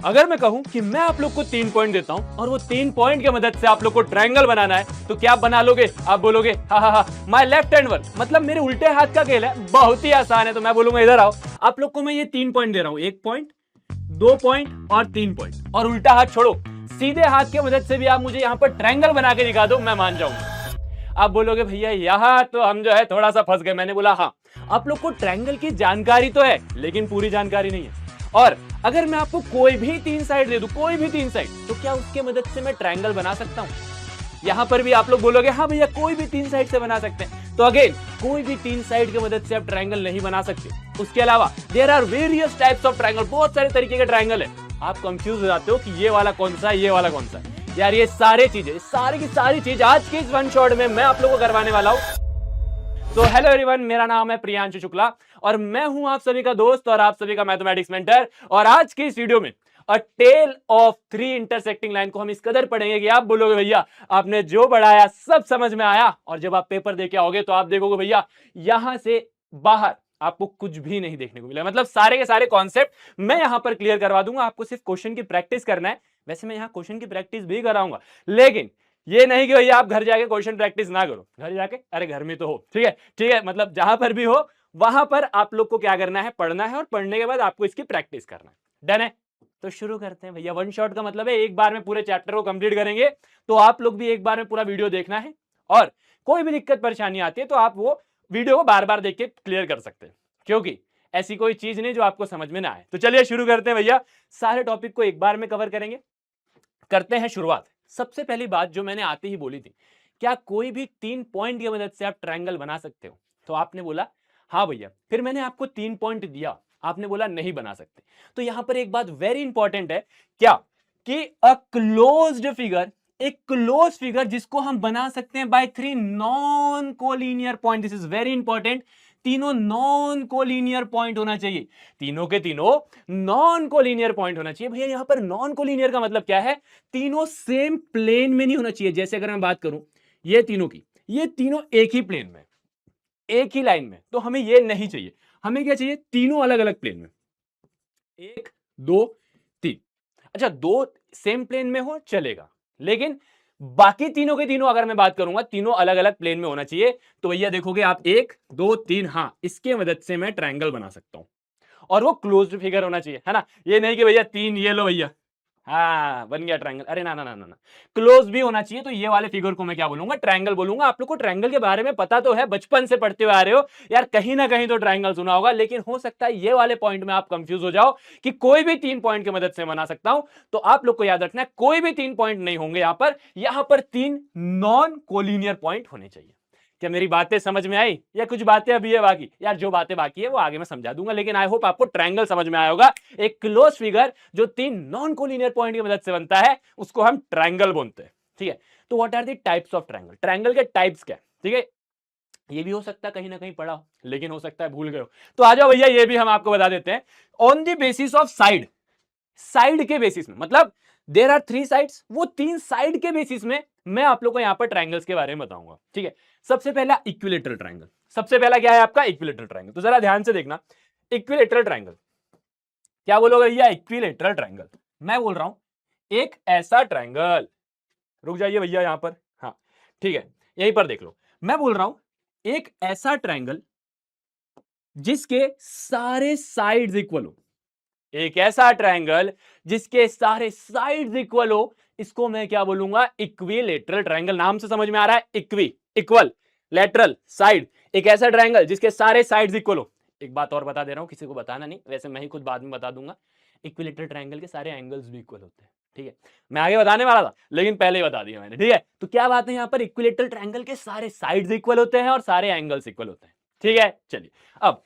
अगर मैं कहूं कि मैं आप लोग को 3 पॉइंट देता हूं और वो 3 पॉइंट की मदद से आप लोग को ट्रायंगल बनाना है, तो क्या आप बना लोगे? आप बोलोगे हा हा हा, माय लेफ्ट हैंड वर्क, मतलब मेरे उल्टे हाथ का खेल है, बहुत ही आसान है। तो मैं बोलूंगा इधर आओ, आप लोग को मैं ये 3 पॉइंट दे रहा हूं, 1 पॉइंट, 2 पॉइंट और 3 पॉइंट, और उल्टा हाथ छोड़ो, सीधे हाथ की मदद से भी आप मुझे यहां पर ट्रायंगल बना के दिखा दो, मैं मान जाऊंगा। आप बोलोगे भैया यहां तो हम जो है थोड़ा सा फंस गए। मैंने बोला हाँ, आप लोग को ट्रायंगल की जानकारी तो है, लेकिन पूरी जानकारी नहीं है। और अगर मैं आपको कोई भी 3 साइड दे दूं, कोई भी 3 साइड, तो क्या उसके मदद से मैं ट्रायंगल बना सकता हूं? यहां पर भी आप लोग बोलोगे हाँ भैया कोई भी 3 साइड से बना सकते हैं। तो अगेन, कोई भी 3 साइड की मदद से आप ट्रायंगल नहीं बना सकते। उसके अलावा there are various types of triangle, बहुत सारे तरीके के ट्रायंगल है। आप कंफ्यूज हो जाते हो कि ये वाला कौन सा है, ये वाला कौन सा है। यार ये सारी चीजें, सारी की सारी चीज आज के इस वन शॉट में मैं आप लोगों को करवाने वाला हूं। तो हेलो एवरीवन, मेरा नाम है प्रियांशु शुक्ला और मैं हूं आप सभी का दोस्त और आप सभी का मैथमेटिक्स मेंटर। और आज की इस वीडियो में अ टेल ऑफ 3 इंटरसेक्टिंग लाइन को हम इस कदर पढ़ेंगे कि आप बोलोगे भैया आपने जो पढ़ाया सब समझ में आया, और जब आप पेपर देके आओगे तो आप देखोगे भैया यहां से बाहर आपको कुछ भी नहीं देखने को मिला। मतलब सारे के सारे कॉन्सेप्ट मैं यहां पर क्लियर करवा दूंगा, आपको सिर्फ क्वेश्चन की प्रैक्टिस करना है। वैसे मैं यहां क्वेश्चन की प्रैक्टिस भी कराऊंगा, लेकिन ये नहीं कि भैया आप घर जाके क्वेश्चन प्रैक्टिस ना करो। घर जाके अरे घर में तो हो, ठीक है ठीक है, मतलब जहां पर भी हो वहां पर आप लोग को क्या करना है, पढ़ना है, और पढ़ने के बाद आपको इसकी प्रैक्टिस करना है। डन है? तो शुरू करते हैं भैया। वन शॉट का मतलब है एक बार में पूरे चैप्टर को कंप्लीट करेंगे, तो आप लोग भी एक बार में पूरा वीडियो देखना है, और कोई भी दिक्कत परेशानी आती है तो आप वो वीडियो को बार बार देख के क्लियर कर सकते हैं, क्योंकि ऐसी कोई चीज नहीं जो आपको समझ में ना आए। तो चलिए शुरू करते हैं भैया, सारे टॉपिक को एक बार में कवर करेंगे। करते हैं शुरुआत। सबसे पहली बात जो मैंने आते ही बोली थी, क्या कोई भी 3 पॉइंट की मदद से आप ट्रायंगल बना सकते हो? तो आपने बोला हाँ भैया। फिर मैंने आपको 3 पॉइंट दिया, आपने बोला नहीं बना सकते। तो यहां पर एक बात वेरी इंपॉर्टेंट है, क्या कि अ क्लोज्ड फिगर, एक क्लोज फिगर जिसको हम बना सकते हैं by 3 non collinear point. This is very important. तीनों नॉन कोलिनियर पॉइंट होना चाहिए, तीनों के तीनों नॉन कोलिनियर पॉइंट होना चाहिए। भैया यहां पर नॉन कोलिनियर का मतलब क्या है? तीनों सेम प्लेन में नहीं होना चाहिए। जैसे अगर मैं बात करूं ये तीनों की, ये तीनों एक ही प्लेन में, एक ही लाइन में, तो हमें ये नहीं चाहिए। हमें क्या चाहिए? तीनों अलग अलग प्लेन में, 1 2 3। अच्छा, दो सेम प्लेन में हो चलेगा, लेकिन बाकी तीनों के तीनों अगर मैं बात करूंगा तीनों अलग अलग प्लेन में होना चाहिए। तो भैया देखोगे आप 1 2 3, हाँ इसके मदद से मैं ट्रायंगल बना सकता हूं, और वो क्लोज्ड फिगर होना चाहिए, है ना। ये नहीं कि भैया 3 ये लो भैया, हाँ बन गया ट्रायंगल। अरे ना ना ना ना ना, क्लोज भी होना चाहिए। तो ये वाले फिगर को मैं क्या बोलूंगा? ट्रायंगल बोलूंगा। आप लोग को ट्रायंगल के बारे में पता तो है, बचपन से पढ़ते हुए आ रहे हो यार, कहीं ना कहीं तो ट्रायंगल सुना होगा, लेकिन हो सकता है ये वाले पॉइंट में आप कंफ्यूज हो जाओ कि कोई भी 3 पॉइंट की मदद से बना सकता हूं। तो आप लोग को याद रखना है कोई भी 3 पॉइंट नहीं होंगे यहां पर 3 नॉन कोलिनियर पॉइंट होने चाहिए। क्या मेरी बातें समझ में आई, या कुछ बातें अभी है बाकी? यार जो बातें बाकी है वो आगे मैं समझा दूंगा, लेकिन आई होप आपको ट्रायंगल समझ में आया होगा। एक क्लोज फिगर जो 3 नॉन कोलिनियर पॉइंट की मदद से बनता है उसको हम ट्रायंगल बोलते हैं, ठीक है। तो what are the types of triangle? Triangle के टाइप्स क्या है, ठीक है। ये भी हो सकता है कहीं ना कहीं पढ़ा हो, लेकिन हो सकता है भूल गए हो। तो आ जाओ भैया, ये भी हम आपको बता देते हैं। On the basis of side, side के बेसिस में, मतलब देयर आर 3 साइड्स, वो 3 साइड के बेसिस में मैं आप लोग को यहां पर ट्रायंगल्स के बारे में बताऊंगा, ठीक है। सबसे पहला इक्विलेटरल ट्रायंगल। सबसे पहला क्या है आपका? Equilateral triangle. तो जरा ध्यान से देखना, इक्विलेटरल ट्रायंगल क्या बोलोगे भैया? इक्विलेटरल ट्रायंगल मैं बोल रहा हूं एक ऐसा ट्रायंगल, रुक जाइए भैया यहां पर, हाँ ठीक है, यहीं पर देख लो। मैं बोल रहा हूं एक ऐसा ट्रायंगल जिसके सारे साइड्स इक्वल हो, एक ऐसा ट्रायंगल जिसके सारे साइड्स इक्वल हो, इसको मैं क्या बोलूंगा? Equilateral triangle. नाम से समझ में आ रहा है, इक्वी, इक्वल, लेटरल, साइड। एक ऐसा ट्रायंगल जिसके सारे साइड्स इक्वल हो। एक बात और बता दे रहा हूं, किसी को बताना नहीं, वैसे मैं ही खुद बाद में बता दूंगा। इक्विलेटरल ट्रायंगल के सारे एंगल्स भी इक्वल होते हैं, ठीक है। मैं आगे बताने वाला था लेकिन पहले ही बता दिया मैंने, ठीक है। तो क्या बात है, यहां पर इक्विलेटरल ट्रायंगल के सारे साइड्स इक्वल होते हैं और सारे एंगल्स इक्वल होते हैं, ठीक है। चलिए अब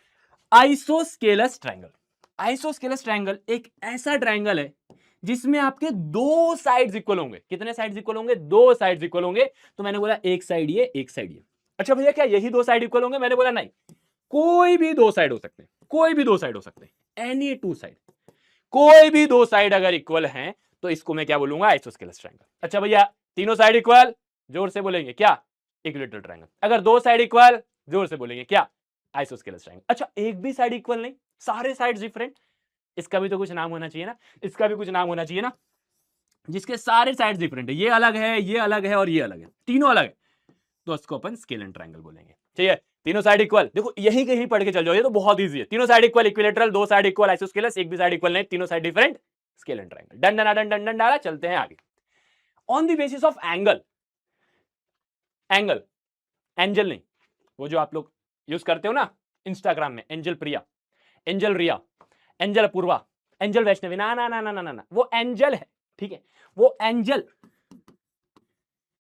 आइसोस्केलस ट्रायंगल। आइसोस्केलस ट्रायंगल एक ऐसा ट्रायंगल है जिसमें आपके दो साइड्स इक्वल होंगे। कितने साइड्स इक्वल होंगे? दो साइड्स इक्वल होंगे। तो मैंने बोला एक साइड ये, एक साइड ये। अच्छा भैया क्या यही दो साइड इक्वल होंगे? मैंने बोला नहीं, कोई भी दो साइड हो सकते हैं, कोई भी दो साइड हो सकते हैं, एनी टू साइड। कोई भी दो साइड अगर इक्वल हैं तो इसको मैं क्या बोलूंगा? Isosceles triangle. अच्छा भैया तीनों साइड इक्वल, जोर से बोलेंगे क्या? Equilateral triangle. अगर दो साइड इक्वल, जोर से बोलेंगे क्या? Isosceles triangle. अच्छा एक भी साइड इक्वल नहीं, सारे साइड्स डिफरेंट, इसका भी तो कुछ नाम होना चाहिए ना, इसका भी कुछ नाम होना चाहिए ना, जिसके सारे साइड्स डिफरेंट है, ये अलग है, ये अलग है और ये अलग है, तीनों अलग है, तो उसको अपन स्केल एंड ट्रायंगल बोलेंगे। ठीक है, तीनों साइड इक्वल, देखो यही कहीं पढ़ के चल जाओ, ये तो बहुत इजी है। तीनों साइड इक्वल इक्विलेटरल, दो साइड इक्वल आइसोस्केलस, एक भी साइड इक्वल नहीं, तीनों side different, scale and triangle. Done done done done done डाला, चलते हैं आगे। On the basis of angle, angle angel नहीं, वो जो आप लोग यूज करते हो ना इंस्टाग्राम में, एंजल प्रिया, एंजल रिया, एंजल अपूर्वा, एंजल वैष्णवी, ना ना ना ना ना ना, वो एंजल है। ठीक है, वो एंजल,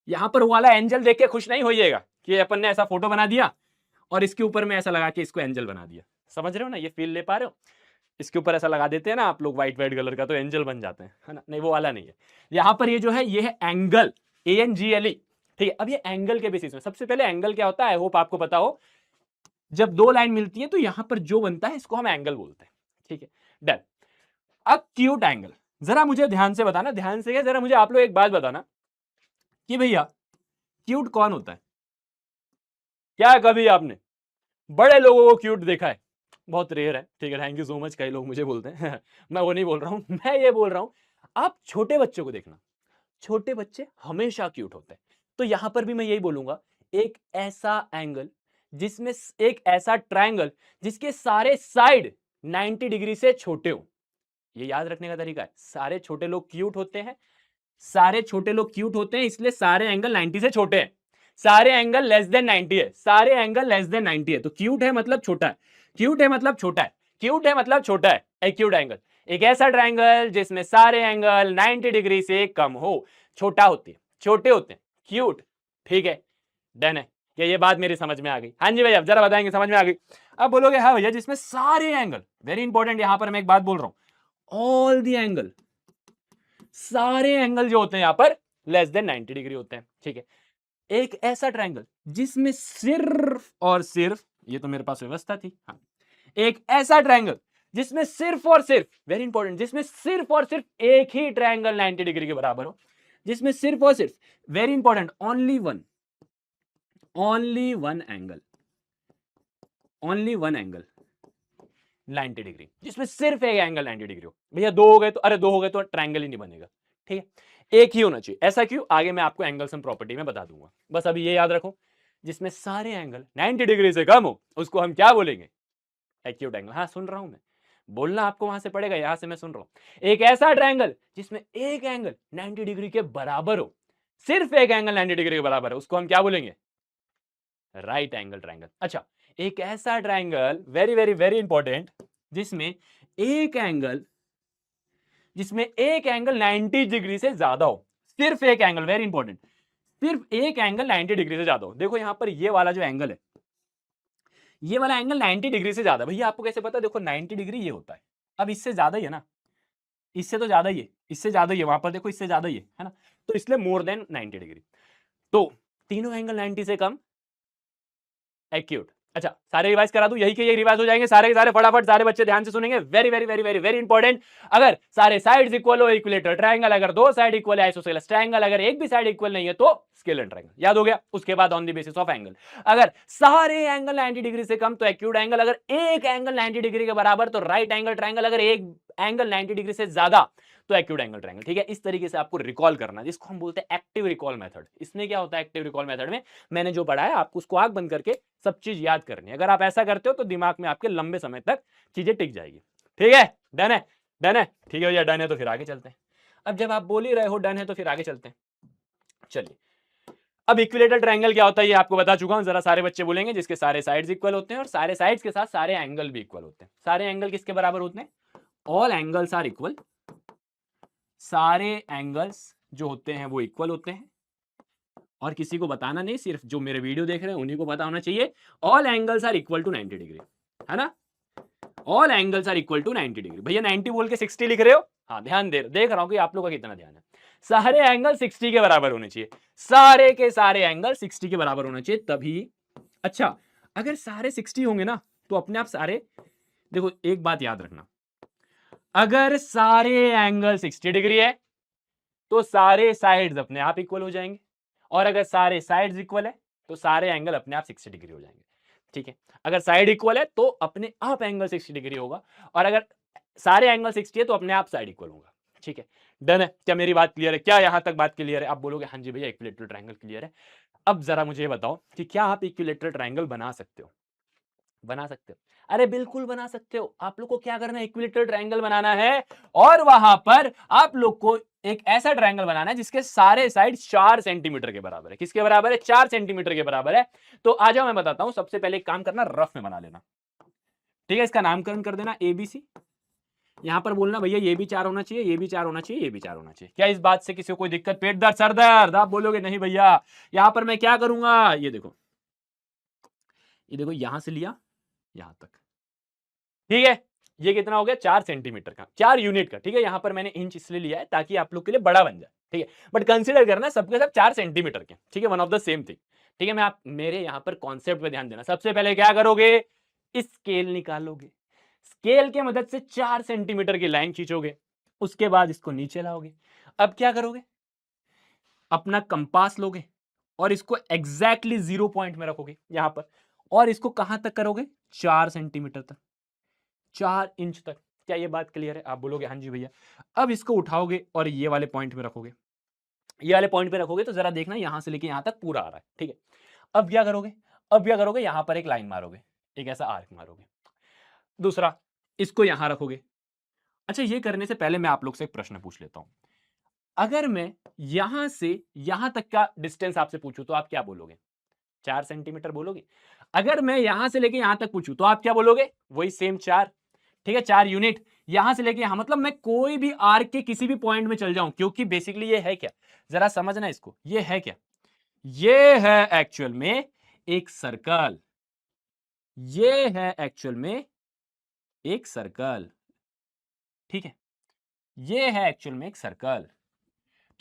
यहां पर वो वाला एंजल देख के खुश नहीं होइएगा कि अपन ने ऐसा फोटो बना दिया और इसके ऊपर में ऐसा लगा के इसको एंजल बना दिया। समझ रहे हो ना, ये फील ले पा रहे हो? इसके ऊपर ऐसा लगा देते हैं ना आप लोग व्हाइट व्हाइट कलर का, तो एंजल बन जाते हैं, है ना? नहीं, वो वाला नहीं है। यहां पर ये जो है, ये है एंगल, ANGLE। ठीक है, अब ये एंगल के बेसिस में, सबसे पहले एंगल क्या होता है, आई होप आपको पता हो। जब दो लाइन मिलती है तो यहां पर जो बनता है इसको हम एंगल बोलते हैं। ठीक है, डन। अक्यूट एंगल, जरा मुझे ध्यान से बताना, ध्यान से, जरा मुझे आप लोग एक बात बताना कि भैया क्यूट कौन होता है? क्या कभी आपने बड़े लोगों को क्यूट देखा है? बहुत रेयर है। ठीक है, थैंक यू सो मच, कई लोग मुझे बोलते हैं मैं वो नहीं बोल रहा हूं, मैं ये बोल रहा हूं आप छोटे बच्चों को देखना, छोटे बच्चे हमेशा क्यूट होते हैं। तो यहां पर भी मैं यही बोलूंगा, एक ऐसा एंगल जिसमें एक ऐसा ट्रायंगल जिसके सारे साइड 90 डिग्री से छोटे हो। ये याद रखने का तरीका है, सारे छोटे लोग क्यूट होते हैं, सारे छोटे लोग क्यूट होते हैं, इसलिए सारे एंगल 90 से छोटे हैं। सारे एंगल लेस देन 90 है, सारे एंगल लेस देन 90 है, तो क्यूट है मतलब छोटा है, क्यूट है मतलब छोटा है, क्यूट है मतलब छोटा है। एक्यूट एंगल, एक ऐसा ट्रायंगल जिसमें सारे एंगल 90 डिग्री से कम हो, छोटा होते हैं, छोटे होते हैं, क्यूट। ठीक है, डन है। क्या ये बात मेरी समझ में आ गई? हाँ जी भैया, जरा बताएंगे समझ में आ गई? अब बोलोगे हाँ भैया, जिसमें सारे एंगल, वेरी इंपॉर्टेंट, यहां पर मैं एक बात बोल रहा हूं, ऑल द एंगल, सारे एंगल जो होते हैं यहां पर लेस देन 90 डिग्री होते हैं। ठीक है, एक ऐसा ट्रायंगल जिसमें सिर्फ और सिर्फ, ये तो मेरे पास व्यवस्था थी, हाँ, एक ऐसा ट्रायंगल जिसमें सिर्फ और सिर्फ, वेरी इंपॉर्टेंट, जिसमें सिर्फ और सिर्फ एक ही ट्रायंगल 90 डिग्री के बराबर हो, जिसमें सिर्फ और सिर्फ, very important, only one angle, only one angle 90 degree, जिसमें सिर्फ एक एंगल 90 डिग्री हो। भैया दो हो गए तो, अरे दो हो गए तो ट्रायंगल ही नहीं बनेगा। ठीक है, एक ही होना चाहिए। ऐसा क्यों, आगे मैं आपको एंगल सम प्रॉपर्टी में बता दूंगा, बस अभी ये याद रखो, जिसमें सारे एंगल 90 डिग्री से कम हो उसको हम क्या बोलेंगे? Acute angle. हाँ, सुन रहा हूं मैं, बोलना आपको वहां से पड़ेगा, यहां से मैं सुन रहा हूं। एक ऐसा ट्रायंगल जिसमें एक एंगल 90 डिग्री के बराबर हो, सिर्फ एक एंगल 90 डिग्री के बराबर है, उसको हम क्या बोलेंगे? Right angle triangle. अच्छा, एक ऐसा triangle, very very very important, जिसमें एक एंगल, 90 डिग्री से ज्यादा हो, सिर्फ एक एंगल, वेरी इंपॉर्टेंट, सिर्फ एक एंगल 90 डिग्री से ज्यादा हो। देखो यहां पर ये वाला जो एंगल है, ये वाला एंगल 90 डिग्री से ज्यादा, भैया आपको कैसे पता? देखो 90 डिग्री ये होता है, अब इससे ज्यादा ही है ना, इससे तो ज्यादा ही है, इससे ज्यादा ही है, वहां पर देखो इससे ज्यादा ही है ना, तो इसलिए मोर देन 90 डिग्री। तो तीनों एंगल 90 से कम, एक्यूट। अच्छा, सारे रिवाइज करा दूं, यही के यही रिवाइज हो जाएंगे सारे के सारे, फटाफट सारे बच्चे ध्यान से सुनेंगे, very very very very very important. अगर सारे साइड्स इक्वल हो, इक्विलेटरल ट्रायंगल, अगर दो साइड इक्वल है, आइसोसेलेस ट्रायंगल, अगर एक भी साइड इक्वल नहीं है तो स्केलर ट्रायंगल। याद हो गया? उसके बाद on the basis of angle, अगर सारे एंगल 90 डिग्री से कम तो एक्यूट एंगल, अगर एक एंगल 90 डिग्री के बराबर तो राइट एंगल ट्रायंगल, अगर एक एंगल 90 डिग्री से ज्यादा तो एक्यूट एंगल ट्रायंगल। ठीक है, इस तरीके से आपको रिकॉल करना, जिसको हम बोलते हैं एक्टिव रिकॉल मेथड। इसमें क्या होता है एक्टिव रिकॉल मेथड में? मैंने जो पढ़ा है आपको उसको आंख बंद करके सब चीज याद करनी है। अगर आप ऐसा करते हो तो दिमाग में आपके लंबे समय तक चीजें टिक जाएगी। ठीक है, डन है? डन है, ठीक है भैया, डन है तो फिर आगे चलते हैं। अब जब आप बोल ही रहे हो डन है तो फिर आगे चलते हैं। चलिए, अब इक्विलेटरल ट्रायंगल क्या होता है ये आपको बता चुका हूं, जरा सारे बच्चे बोलेंगे, जिसके सारे साइड्स इक्वल होते हैं और सारे साइड्स के साथ सारे एंगल भी इक्वल होते हैं। सारे एंगल किसके बराबर होते हैं? ऑल एंगल्स आर इक्वल, सारे एंगल्स जो होते हैं वो इक्वल होते हैं, और किसी को बताना नहीं, सिर्फ जो मेरे वीडियो देख रहे हैं उन्हीं को पता होना चाहिए। All angles are equal to 90 degree, है ना? All angles are equal to 90 degree. भैया 90 बोल के 60 लिख रहे हो? हाँ, ध्यान देख रहा हूं कि आप लोगों का कितना ध्यान है। सारे एंगल 60 के बराबर होने चाहिए, सारे के सारे एंगल 60 के बराबर होना चाहिए तभी। अच्छा, अगर सारे 60 होंगे ना तो अपने आप सारे, देखो एक बात याद रखना, अगर सारे एंगल 60 डिग्री है तो सारे साइड्स अपने आप इक्वल हो जाएंगे, और अगर सारे साइड्स इक्वल है तो सारे एंगल अपने आप 60 डिग्री हो जाएंगे। ठीक है, अगर साइड इक्वल है तो अपने आप एंगल 60 डिग्री होगा, और अगर सारे एंगल 60 है तो अपने आप साइड इक्वल होगा। ठीक है, डन है। क्या मेरी बात क्लियर है? क्या यहां तक बात क्लियर है? आप बोलोगे हाँ जी भैया इक्विलेटरल ट्रायंगल क्लियर है। अब जरा मुझे ये बताओ कि क्या आप इक्विलेटरल ट्रायंगल बना सकते हो? बना सकते हो? अरे बिल्कुल बना सकते हो। आप लोग को क्या करना है, इक्विलेटरल ट्रायंगल बनाना है और वहां पर आप लोग को एक ऐसा ट्रायंगल बनाना है जिसके सारे साइड 4 सेंटीमीटर के बराबर है। किसके बराबर है? 4 सेंटीमीटर के बराबर है। तो आ जाओ मैं बताता हूं। सबसे पहले एक काम करना, रफ में बना लेना। ठीक है, इसका नामकरण कर देना एबीसी। यहां पर बोलना भैया ये भी 4 होना चाहिए, ये भी 4 होना चाहिए, ये भी 4 होना चाहिए। क्या इस बात से किसी को कोई दिक्कत, पेट दर्द, सर दर्द? आप बोलोगे नहीं भैया। यहां पर मैं क्या करूंगा, ये देखो, ये देखो, यहां से लिया यहां तक। ठीक है, ये कितना हो गया? 4 सेंटीमीटर का, 4 यूनिट का। ठीक है, यहां पर मैंने इंच इसलिए लिया है ताकि आप लोग के लिए बड़ा बन जाए। ठीक है, बट कंसीडर करना सबके सब 4 सेंटीमीटर के। ठीक है, one of the same thing. ठीक है, मैं आप मेरे यहां पर कॉन्सेप्ट पे ध्यान देना। सबसे पहले क्या करोगे, स्केल निकालोगे। स्केल की मदद से 4 सेंटीमीटर की लाइन खींचोगे। उसके बाद इसको नीचे लाओगे। अब क्या करोगे, अपना कंपास लोगे और इसको एग्जैक्टली 0 पॉइंट में रखोगे यहां पर, और इसको कहां तक करोगे? 4 सेंटीमीटर तक, 4 इंच तक। क्या ये बात क्लियर है? आप बोलोगे हाँ जी भैया। अब इसको उठाओगे और ये वाले पॉइंट में रखोगे। ये वाले पॉइंट पे रखोगे तो जरा देखना यहां से लेके यहां तक पूरा आ रहा है। ठीक है, अब क्या करोगे, अब क्या करोगे, यहां पर एक लाइन मारोगे, एक ऐसा आर्क मारोगे। दूसरा, इसको यहां रखोगे। अच्छा, ये करने से पहले मैं आप लोग से एक प्रश्न पूछ लेता हूं। अगर मैं यहां से यहां तक का डिस्टेंस आपसे पूछूं तो आप क्या बोलोगे? 4 सेंटीमीटर बोलोगे। अगर मैं यहां से लेके यहां तक पूछूं तो आप क्या बोलोगे? वही सेम 4। ठीक है, 4 यूनिट यहां से लेके यहां, मतलब मैं कोई भी आर्क के किसी भी पॉइंट में चल जाऊं, क्योंकि बेसिकली ये है क्या, जरा समझना इसको, ये है क्या, ये है एक्चुअल में एक सर्कल। ये है एक्चुअल में एक सर्कल। ठीक है, ये है एक्चुअल में एक सर्कल।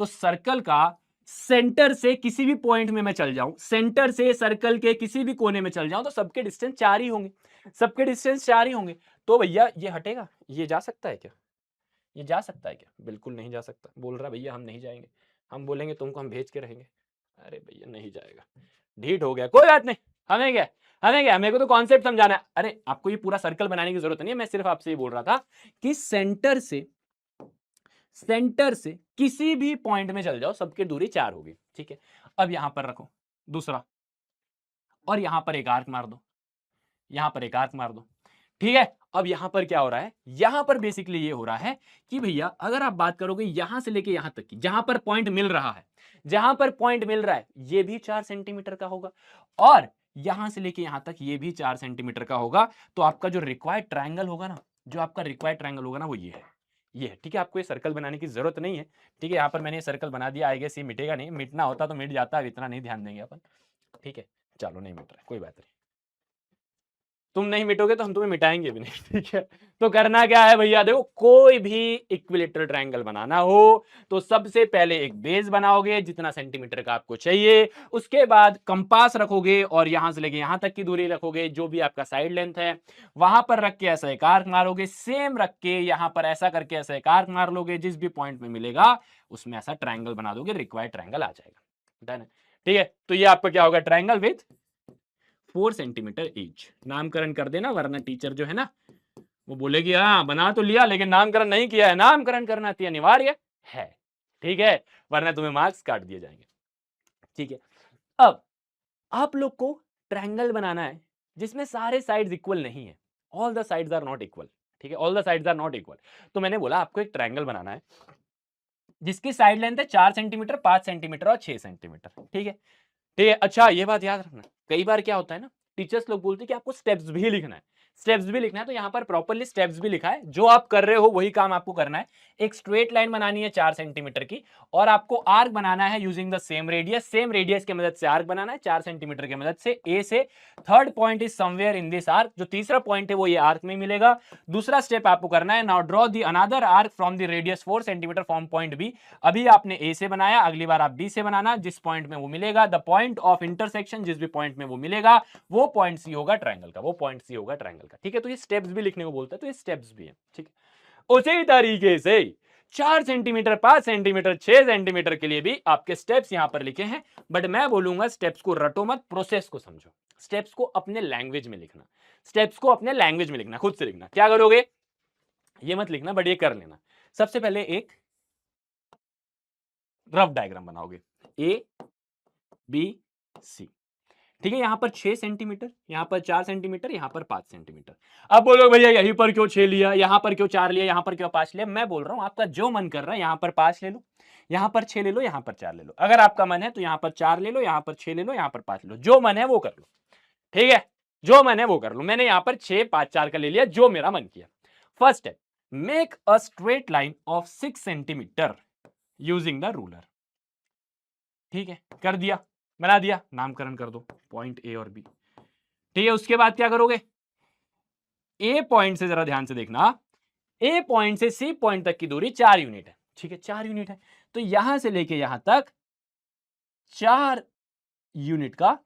तो सर्कल का सेंटर से किसी भी पॉइंट में मैं चल जाऊं, सेंटर से सर्कल के किसी भी कोने में चल जाऊं, तो सबके डिस्टेंस 4 ही होंगे। सबके डिस्टेंस 4 ही होंगे। तो भैया ये हटेगा, ये जा सकता है क्या? ये जा सकता है क्या? बिल्कुल नहीं जा सकता। बोल रहा भैया हम नहीं जाएंगे, हम बोलेंगे तुमको हम भेज के रहेंगे। अरे भैया नहीं जाएगा, ढीठ हो गया। कोई बात नहीं, हमें क्या, हमें क्या, मेरे को तो कॉन्सेप्ट समझाना है। अरे आपको ये पूरा सर्कल बनाने की जरूरत नहीं है, मैं सिर्फ आपसे ये बोल रहा था कि सेंटर से किसी भी पॉइंट में चल जाओ, सबकी दूरी 4 होगी। ठीक है, अब यहां पर रखो दूसरा, और यहां पर एक आर्क मार दो, यहां पर एक आर्क मार दो। ठीक है, अब यहां पर क्या हो रहा है, यहां पर बेसिकली ये हो रहा है कि भैया अगर आप बात करोगे यहां से लेके यहां तक की, जहां पर पॉइंट मिल रहा है, जहां पर पॉइंट मिल रहा है, ये भी 4 सेंटीमीटर का होगा, और यहां से लेके यहां तक ये भी 4 सेंटीमीटर का होगा। तो आपका जो रिक्वायर्ड ट्रायंगल होगा ना, जो आपका रिक्वायर्ड ट्रायंगल होगा ना, वो ये है, ये है। ठीक है, आपको ये सर्कल बनाने की जरूरत नहीं है। ठीक है, यहां पर मैंने ये सर्कल बना दिया, आई गेस ये मिटेगा नहीं, मिटना होता तो मिट जाता, अब इतना नहीं ध्यान देंगे अपन। ठीक है, चलो नहीं मिट रहा है, कोई बात नहीं, तुम नहीं मिटोगे तो हम तुम्हें मिटाएंगे भी नहीं। ठीक है, तो करना क्या है भैया, देखो कोई भी इक्विलेटरल ट्रायंगल बनाना हो तो सबसे पहले एक बेस बनाओगे जितना सेंटीमीटर का आपको चाहिए, उसके बाद कंपास रखोगे और यहां से लेके यहां तक की दूरी रखोगे, जो भी आपका साइड लेंथ है वहां पर रख के ऐसा एक आर्क मारोगे, सेम रख के यहां पर ऐसा करके ऐसा एक आर्क मार लोगे, जिस भी पॉइंट में मिलेगा उसमें ऐसा ट्रायंगल बना दोगे, रिक्वायर्ड ट्रायंगल आ जाएगा। डन है। ठीक है, तो ये आपका क्या होगा, ट्रायंगल विथ 4 सेंटीमीटर ईच। नामकरण कर देना, वरना टीचर जो है ना वो बोलेगी हाँ बना तो लिया लेकिन नामकरण नहीं किया है। नामकरण करना अति अनिवार्य है। ठीक है, वरना तुम्हें मार्क्स काट दिए जाएंगे। ठीक है, अब आप लोग को ट्रायंगल बनाना है जिसमें सारे साइड्स इक्वल नहीं है, all the sides are not equal. ठीक है, all the sides are not equal. तो मैंने बोला आपको एक ट्रायंगल बनाना है जिसकी साइड लेंथ है 4 सेंटीमीटर, 5 सेंटीमीटर और 6 सेंटीमीटर। ठीक है, ठीक है। अच्छा ये बात याद रखना, कई बार क्या होता है ना, टीचर्स लोग बोलते हैं कि आपको स्टेप्स भी लिखना है, स्टेप्स भी लिखना है, तो यहां पर प्रॉपर्ली स्टेप्स भी लिखा है। जो आप कर रहे हो वही काम आपको करना है। एक स्ट्रेट लाइन बनानी है 4 सेंटीमीटर की, और आपको आर्क बनाना है using the same radius. Same radius की मदद से आर्क बनाना है 4 सेंटीमीटर की मदद से, ए से। Third point is somewhere in this arc, जो तीसरा पॉइंट है वो ये आर्क में मिलेगा। दूसरा स्टेप आपको करना है, now draw the another arc from the radius 4 centimeter from point B. अभी आपने ए से बनाया, अगली बार आप बी से बनाना, जिस पॉइंट में वो मिलेगा, द पॉइंट ऑफ इंटरसेक्शन, जिस भी पॉइंट में वो मिलेगा वो पॉइंट सी होगा ट्रायंगल का, वो पॉइंट सी होगा ट्रायंगल का। ठीक है, तो ये स्टेप्स भी लिखने को बोलता है, तो ये स्टेप्स भी है। ठीक है, उसी तरीके से 4 सेंटीमीटर, 5 सेंटीमीटर, 6 सेंटीमीटर के लिए भी आपके स्टेप्स यहां पर लिखे हैं। बट मैं बोलूंगा स्टेप्स को रटो मत, प्रोसेस को समझो। स्टेप्स को अपने लैंग्वेज में लिखना, स्टेप्स को अपने लैंग्वेज में लिखना, खुद से लिखना। क्या करोगे, ये मत लिखना बट ये कर लेना। सबसे पहले एक रफ डायग्राम बनाओगे, ए बी सी, ठीक है। यहां पर 6 सेंटीमीटर, यहां पर 4 सेंटीमीटर, यहां पर 5 सेंटीमीटर। अब बोलो भैया यहीं पर क्यों 6 लिया, यहां पर क्यों 4 लिया, यहां पर क्यों 5 लिया? मैं बोल रहा हूं आपका जो मन कर रहा है, यहां पर 5 ले लो, यहां पर 6 ले लो, यहां पर 4 ले लो। अगर आपका मन है तो यहां पर 4 ले लो, यहां पर 6 ले लो, यहां पर 5 ले लो, जो मन है वो कर लो, ठीक है। जो मन है वो कर लो। मैंने यहां पर 6 5 4 का ले लिया, जो मेरा मन किया। First step, make a straight line of 6 centimetre using the ruler, ठीक है। कर दिया, बना दिया, नामकरण कर दो पॉइंट ए और बी, ठीक है। उसके बाद क्या करोगे, ए पॉइंट से जरा ध्यान से देखना, ए पॉइंट से सी पॉइंट तक की दूरी 4 यूनिट है, ठीक है। 4 यूनिट है तो यहां से लेके यहां तक 4 यूनिट का,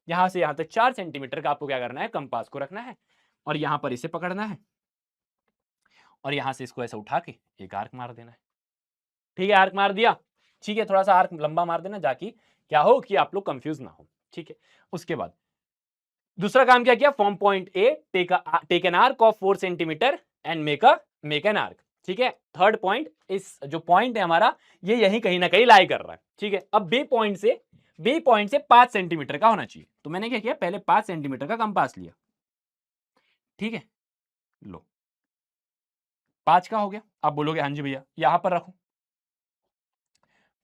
यहां से यहां तक 4 सेंटीमीटर का आपको क्या करना है, कंपास को रखना है और यहां पर इसे पकड़ना है और यहां से इसको ऐसे उठा के एक आर्क मार देना है, ठीक है। आर्क मार दिया, ठीक है। थोड़ा सा आर्क लंबा मार देना जाकि क्या हो कि आप लोग कंफ्यूज ना हो, ठीक है। उसके बाद दूसरा काम क्या किया, form point A, take an arc of 4 centimeter and make an arc, ठीक है। थर्ड पॉइंट, इस जो पॉइंट है हमारा ये यही कहीं ना कहीं लाई कर रहा है, ठीक है। अब बी पॉइंट से 5 सेंटीमीटर का होना चाहिए, तो मैंने क्या किया, पहले 5 सेंटीमीटर का कंपास लिया, ठीक है। लो 5 का हो गया। आप बोलोगे हाँ जी भैया यहां पर रखो,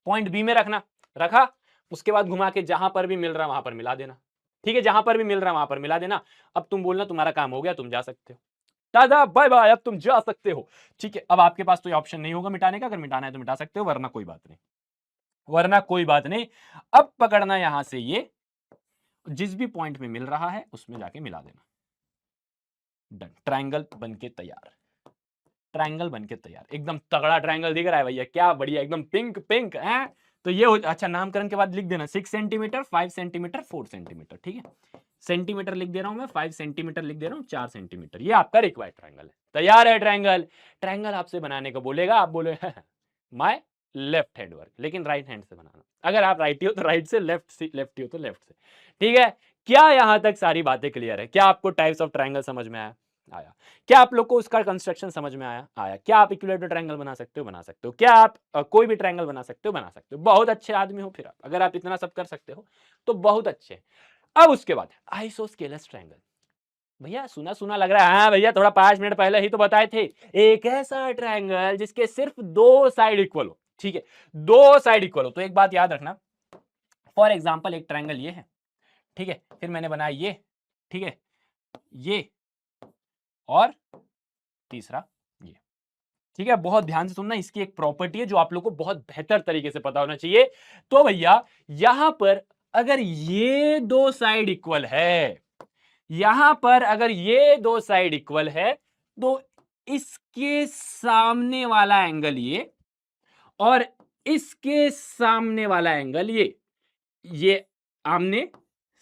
पॉइंट बी में रखना, रखा। उसके बाद घुमा के जहां पर भी मिल रहा वहां पर मिला देना, ठीक है। जहां पर भी मिल रहा वहां पर मिला देना। अब तुम बोलना तुम्हारा काम हो गया, तुम जा सकते हो, दादा बाय बाय, अब तुम जा सकते हो, ठीक है। अब आपके पास तो ये ऑप्शन नहीं होगा मिटाने का, अगर मिटाना है तो मिटा सकते हो, वरना कोई बात नहीं, वरना कोई बात नहीं। अब पकड़ना यहां से ये, जिस भी पॉइंट में मिल रहा है उसमें जाके मिला देना, डन। ट्रायंगल बनके तैयार, ट्रायंगल बनके तैयार, एकदम तगड़ा ट्रायंगल दिख रहा है भैया, क्या बढ़िया, एकदम पिंक पिंक है। तो ये अच्छा, नामकरण के बाद लिख देना 6 सेंटीमीटर, 5 सेंटीमीटर, 4 सेंटीमीटर, ठीक है। सेंटीमीटर लिख दे रहा हूं मैं, 5 सेंटीमीटर लिख दे रहा हूं, 4 सेंटीमीटर, ये आपका रिक्वायर्ड ट्रायंगल है। तैयार है ट्रायंगल। ट्रायंगल आपसे बनाने को बोलेगा, आप बोले माय लेफ्ट हैंड वर्क, लेकिन राइट हैंड से बनाना। अगर आप राइटी हो तो राइट से, लेफ्टी हो तो लेफ्ट से, ठीक है। क्या यहां तक सारी बातें क्लियर है? क्या आपको टाइप्स ऑफ ट्रायंगल समझ में आया? आया। क्या आप लोग को उसका कंस्ट्रक्शन समझ में आया? आया। क्या आप इक्विलेटरल ट्रायंगल बना सकते हो? बना सकते हो। क्या आप कोई भी ट्रायंगल बना सकते हो? बना सकते हो। बहुत अच्छे आदमी हो फिर आप, अगर आप इतना सब कर सकते हो तो बहुत अच्छे। अब उसके बाद आइसोस्केलस ट्रायंगल, भैया सुना सुना लग रहा है, हाँ भैया थोड़ा 5 मिनट पहले ही तो बताए थे। एक ऐसा ट्रायंगल जिसके सिर्फ 2 साइड इक्वल हो, ठीक है। 2 साइड इक्वल हो, तो एक बात याद रखना, फॉर एग्जाम्पल एक ट्रायंगल ये है, ठीक है। फिर मैंने बनाया ये, ठीक है, ये और तीसरा ये, ठीक है। बहुत ध्यान से सुनना, इसकी एक प्रॉपर्टी है जो आप लोग को बहुत बेहतर तरीके से पता होना चाहिए। तो भैया यहां पर अगर ये 2 साइड इक्वल है, यहां पर अगर ये 2 साइड इक्वल है, तो इसके सामने वाला एंगल ये और इसके सामने वाला एंगल ये आमने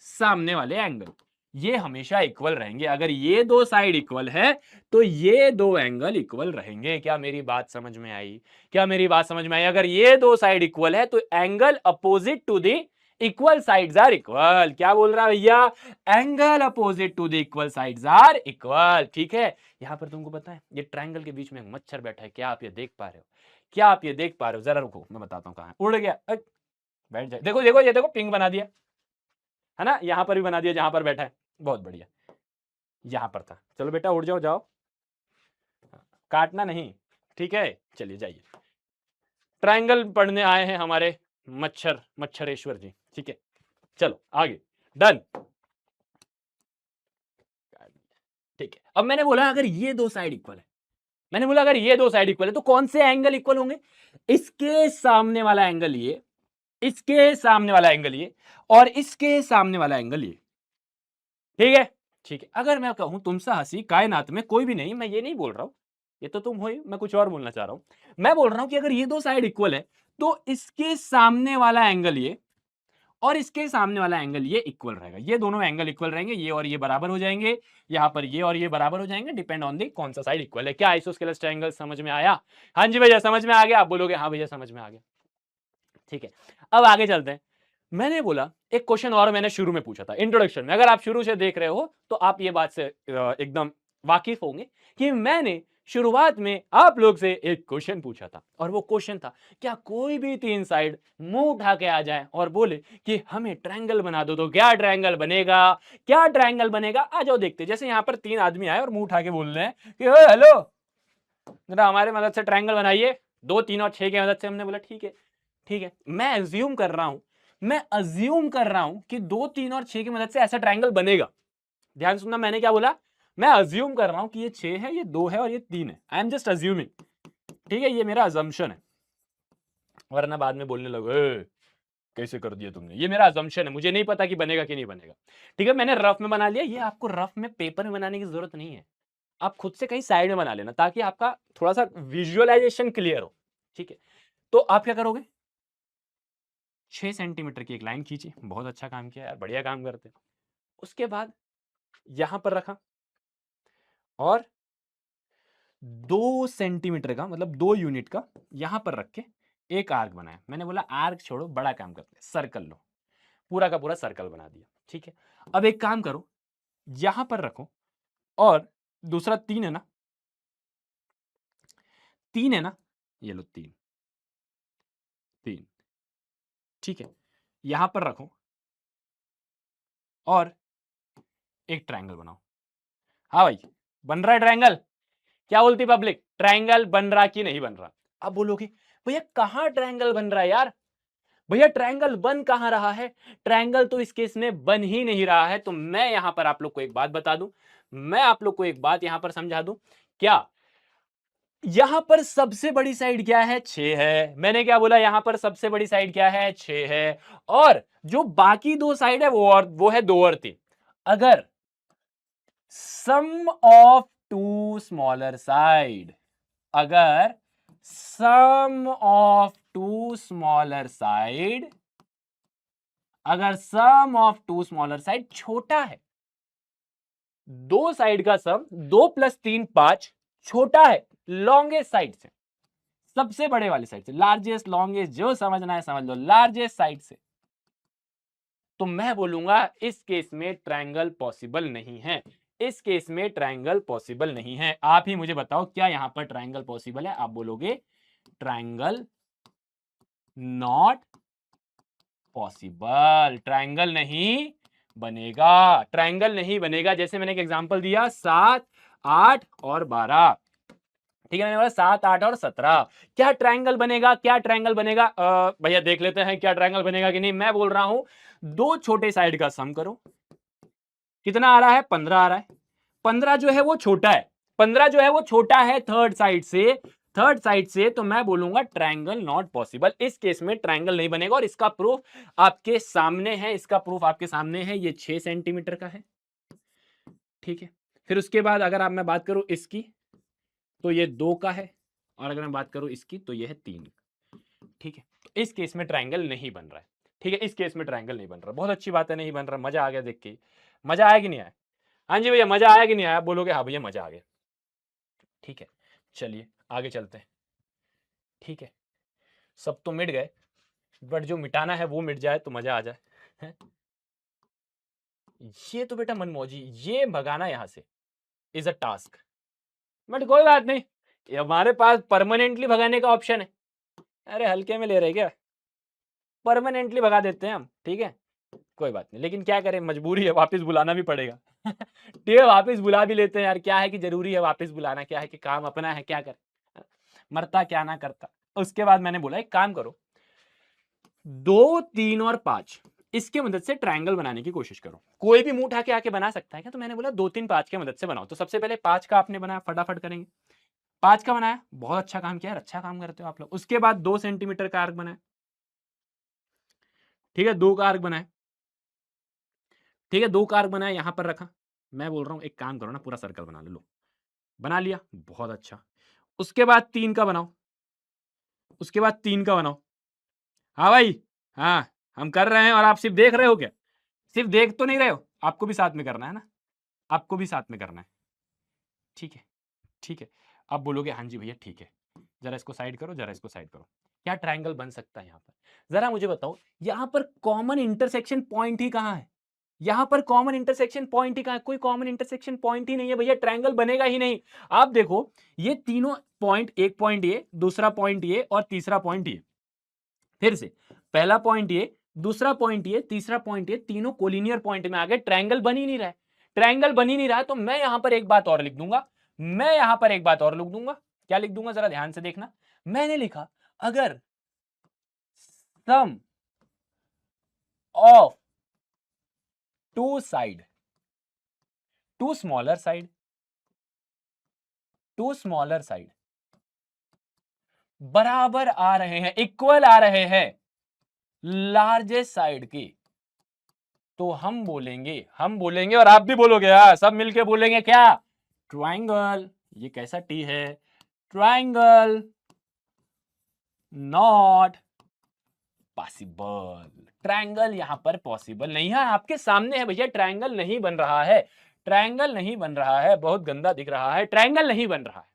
सामने वाले एंगल ये हमेशा इक्वल रहेंगे। अगर ये 2 साइड इक्वल है तो ये 2 एंगल इक्वल रहेंगे। क्या मेरी बात समझ में आई? क्या मेरी बात समझ में आई? अगर ये 2 साइड इक्वल है तो angle opposite to the equal sides are equal. क्या बोल रहा है भैया? Angle opposite to the equal sides are equal, ठीक है। यहां पर तुमको पता है ये ट्रायंगल के बीच में एक मच्छर बैठा है, क्या आप ये देख पा रहे हो? क्या आप ये देख पा रहे हो? जरा रुको मैं बताता हूं कहां है। उड़ गया, बैठ जाए। देखो देखो, ये देखो पिंग बना दिया है ना, यहां पर भी बना दिया जहां पर बैठा है, बहुत बढ़िया। यहां पर था, चलो बेटा उड़ जाओ, जाओ, काटना नहीं, ठीक है। चलिए जाइए, ट्रायंगल पढ़ने आए हैं हमारे मच्छरेश्वर जी, ठीक है। चलो आगे, डन, ठीक है। अब मैंने बोला अगर ये 2 साइड इक्वल है, मैंने बोला अगर ये 2 साइड इक्वल है तो कौन से एंगल इक्वल होंगे? इसके सामने वाला एंगल ये, इसके सामने वाला एंगल ये और इसके सामने वाला एंगल ये, ठीक है। ठीक है, अगर मैं कहूं तुमसे हंसी कायनात में कोई भी नहीं, मैं ये नहीं बोल रहा हूं, ये तो तुम हो ही, मैं कुछ और बोलना चाह रहा हूं। मैं बोल रहा हूं कि अगर ये 2 साइड इक्वल है तो इसके सामने वाला एंगल ये और इसके सामने वाला एंगल ये इक्वल रहेगा। ये दोनों एंगल इक्वल रहेंगे, ये और ये बराबर हो जाएंगे, यहां पर ये और ये बराबर हो जाएंगे, डिपेंड ऑन दी कौन सा साइड इक्वल है। क्या आइसोस्केलस ट्रायंगल समझ में आया? हाँ जी भैया समझ में आ गया। आप बोलोगे हाँ भैया समझ में आ गया, ठीक है। अब आगे चलते हैं। मैंने बोला एक क्वेश्चन और मैंने शुरू में पूछा था इंट्रोडक्शन में, अगर आप शुरू से देख रहे हो तो आप ये बात से एकदम वाकिफ होंगे कि मैंने शुरुआत में आप लोग से एक क्वेश्चन पूछा था और वो क्वेश्चन था, क्या कोई भी तीन साइड मुंह उठा के आ जाए और बोले कि हमें ट्रायंगल बना दो, तो क्या ट्रायंगल बनेगा? क्या ट्रायंगल बनेगा? आ जाओ देखते। जैसे यहाँ पर तीन आदमी आए और मुंह उठा के बोल रहे हैं कि ओए हेलो, जरा हमारे मदद से ट्रायंगल बनाइए। 2, 3 और 6 की मदद से। हमने बोला ठीक है, ठीक है। मैं अज्यूम कर रहा हूं, कि 2, 3 और 6 की मदद से ऐसा ट्रायंगल बनेगा। ध्यान सुनना, मैंने क्या बोला? मैं अज्यूम कर रहा हूं कि ये 6 है, ये 2 है और ये 3 है। आई एम जस्ट अज्यूमिंग, ठीक है? ये मेरा अजम्पशन है, वरना बाद में बोलने लगो कैसे कर दिया तुमने। ये मेरा अजम्पशन है, मुझे नहीं पता कि बनेगा कि नहीं बनेगा। ठीक है, मैंने रफ में बना लिया। ये आपको रफ में पेपर में बनाने की जरूरत नहीं है, आप खुद से कहीं साइड में बना लेना, ताकि आपका थोड़ा सा विजुअलाइजेशन क्लियर हो। ठीक है, तो आप क्या करोगे? 6 सेंटीमीटर की एक लाइन खींची। बहुत अच्छा काम किया यार, बढ़िया काम करते। उसके बाद यहां पर रखा और 2 सेंटीमीटर का, मतलब 2 यूनिट का यहां पर रख के एक आर्क बनाया। मैंने बोला आर्क छोड़ो, बड़ा काम करते हैं, सर्कल लो। पूरा का पूरा सर्कल बना दिया। ठीक है, अब एक काम करो, यहां पर रखो और दूसरा 3 है ना, 3 है ना, ये लो 3, 3। ठीक है, यहां पर रखो और एक ट्रायंगल बनाओ। हाँ भाई, बन रहा है ट्रायंगल? क्या बोलती पब्लिक, ट्रायंगल बन रहा कि नहीं बन रहा? अब बोलोगे भैया कहां ट्रायंगल बन रहा है यार, भैया ट्रायंगल बन कहां रहा है? ट्रायंगल तो इस केस में बन ही नहीं रहा है। तो मैं यहां पर आप लोग को एक बात बता दूं, मैं आप लोग को एक बात यहां पर समझा दूं। क्या यहां पर सबसे बड़ी साइड क्या है? 6 है। मैंने क्या बोला? यहां पर सबसे बड़ी साइड क्या है? 6 है। और जो बाकी दो साइड है वो है 2 और 3। अगर sum of to smaller side, अगर sum of to smaller side, अगर sum of to smaller side छोटा है, दो साइड का सम 2 + 3 5 छोटा है लॉन्गेस्ट साइड से, सबसे बड़े वाली साइड से, लार्जेस्ट लॉन्गेस्ट जो समझना है समझ लो, लार्जेस्ट साइड से, तो मैं बोलूंगा इस केस में ट्रायंगल पॉसिबल नहीं है। इस केस में ट्रायंगल पॉसिबल नहीं है। आप ही मुझे बताओ क्या यहां पर ट्रायंगल पॉसिबल है? आप बोलोगे ट्रायंगल नॉट पॉसिबल, ट्रायंगल नहीं बनेगा, ट्रायंगल नहीं बनेगा। जैसे मैंने एक एग्जांपल दिया, 7, 8 और 12। ठीक है, मैंने बोला 7, 8 और 17। क्या ट्रायंगल बनेगा? क्या ट्रायंगल बनेगा? भैया देख लेते हैं क्या ट्रायंगल बनेगा कि नहीं। मैं बोल रहा हूं दो छोटे साइड का सम करो, कितना आ रहा है? 15 आ रहा है। 15 जो है वो छोटा है, 15 जो है वो छोटा है थर्ड साइड से, थर्ड साइड से। तो मैं बोलूंगा ट्रायंगल नॉट पॉसिबल, इस केस में ट्रायंगल नहीं बनेगा। और इसका प्रूफ आपके सामने है, इसका प्रूफ आपके सामने है। ये 6 सेंटीमीटर का है। ठीक है, फिर उसके बाद अगर आप मैं बात करूं इसकी, तो ये 2 का है, और अगर मैं बात करूं इसकी तो ये है 3। ठीक है, तो इस केस में ट्रायंगल नहीं बन रहा है। ठीक है, इस केस में ट्रायंगल नहीं बन रहा। बहुत अच्छी बात है, नहीं बन रहा। मजा आ गया देख के। मजा आया कि नहीं आया? हाँ जी भैया, मजा आया कि नहीं आया? आप बोलोगे हाँ भैया मजा आ गया। ठीक है, चलिए आगे चलते हैं। ठीक है, सब तो मिट गए, बट जो मिटाना है वो मिट जाए तो मजा आ जाए। हैं? ये तो बेटा मनमौजी, ये भगाना यहां से इज अ टास्क, बट कोई बात नहीं, ये हमारे पास परमानेंटली भगाने का ऑप्शन है। अरे हल्के में ले रहे क्या? परमानेंटली भगा देते हैं हम। ठीक है, कोई बात नहीं, लेकिन क्या करें, मजबूरी है, वापस बुलाना भी पड़ेगा। ठीक है, वापस बुला भी लेते हैं यार, क्या है कि जरूरी है वापस बुलाना, क्या है कि काम अपना है, क्या करें, मरता क्या ना करता। उसके बाद मैंने बोला एक काम करो, 2, 3 और 5 इसके मदद से ट्रायंगल बनाने की कोशिश करो। कोई भी मुंह उठा के आके बना सकता है क्या? तो मैंने बोला 2, 3, 5 के मदद से बनाओ। तो सबसे पहले 5 का आपने बनाया, फटाफट करेंगे। 5 का बनाया, बहुत अच्छा काम किया, अच्छा काम करते हो आप लोग। उसके बाद 2 सेंटीमीटर का आर्क बनाया। ठीक है, 2 का आर्क बनाया। ठीक है, 2 का आर्क बनाया, यहां पर रखा। मैं बोल रहा हूं एक काम करो ना, पूरा सर्कल बना लो। बना लिया, बहुत अच्छा। उसके बाद 3 का बनाओ, उसके बाद 3 का बनाओ। हाँ भाई, हाँ, हम कर रहे हैं और आप सिर्फ देख रहे हो क्या? सिर्फ देख तो नहीं रहे हो, आपको भी साथ में करना है ना, आपको भी साथ में करना है। ठीक है, ठीक है। आप बोलोगे हाँ जी भैया ठीक है, जरा इसको साइड करो, जरा इसको साइड करो। क्या ट्रायंगल बन सकता है यहाँ पर? जरा मुझे बताओ, यहाँ पर कॉमन इंटरसेक्शन पॉइंट ही कहाँ है? यहां पर कॉमन इंटरसेक्शन पॉइंट ही कहां है? कोई कॉमन इंटरसेक्शन पॉइंट ही नहीं है भैया, ट्रायंगल बनेगा ही नहीं। आप देखो ये तीनों पॉइंट, एक पॉइंट ये, दूसरा पॉइंट ये और तीसरा पॉइंट ये, फिर से पहला पॉइंट ये, दूसरा पॉइंट ये, तीसरा पॉइंट ये, तीनों कोलिनियर पॉइंट में आ गए, ट्रायंगल बन ही नहीं रहा है। ट्रायंगल बन ही नहीं रहा, तो मैं यहां पर एक बात और लिख दूंगा, मैं यहां पर एक बात और लिख दूंगा। क्या लिख दूंगा जरा ध्यान से देखना। मैंने लिखा अगर sum of two side, two smaller side, two smaller side बराबर आ रहे हैं, इक्वल आ रहे हैं लार्जेस्ट साइड की, तो हम बोलेंगे और आप भी बोलोगे, हाँ सब मिलके बोलेंगे क्या? ट्रायंगल। ये कैसा टी है? Triangle not possible. ट्रायंगल यहां पर पॉसिबल नहीं है, आपके सामने है भैया, ट्रायंगल नहीं बन रहा है, ट्रायंगल नहीं बन रहा है, बहुत गंदा दिख रहा है, ट्रायंगल नहीं बन रहा है।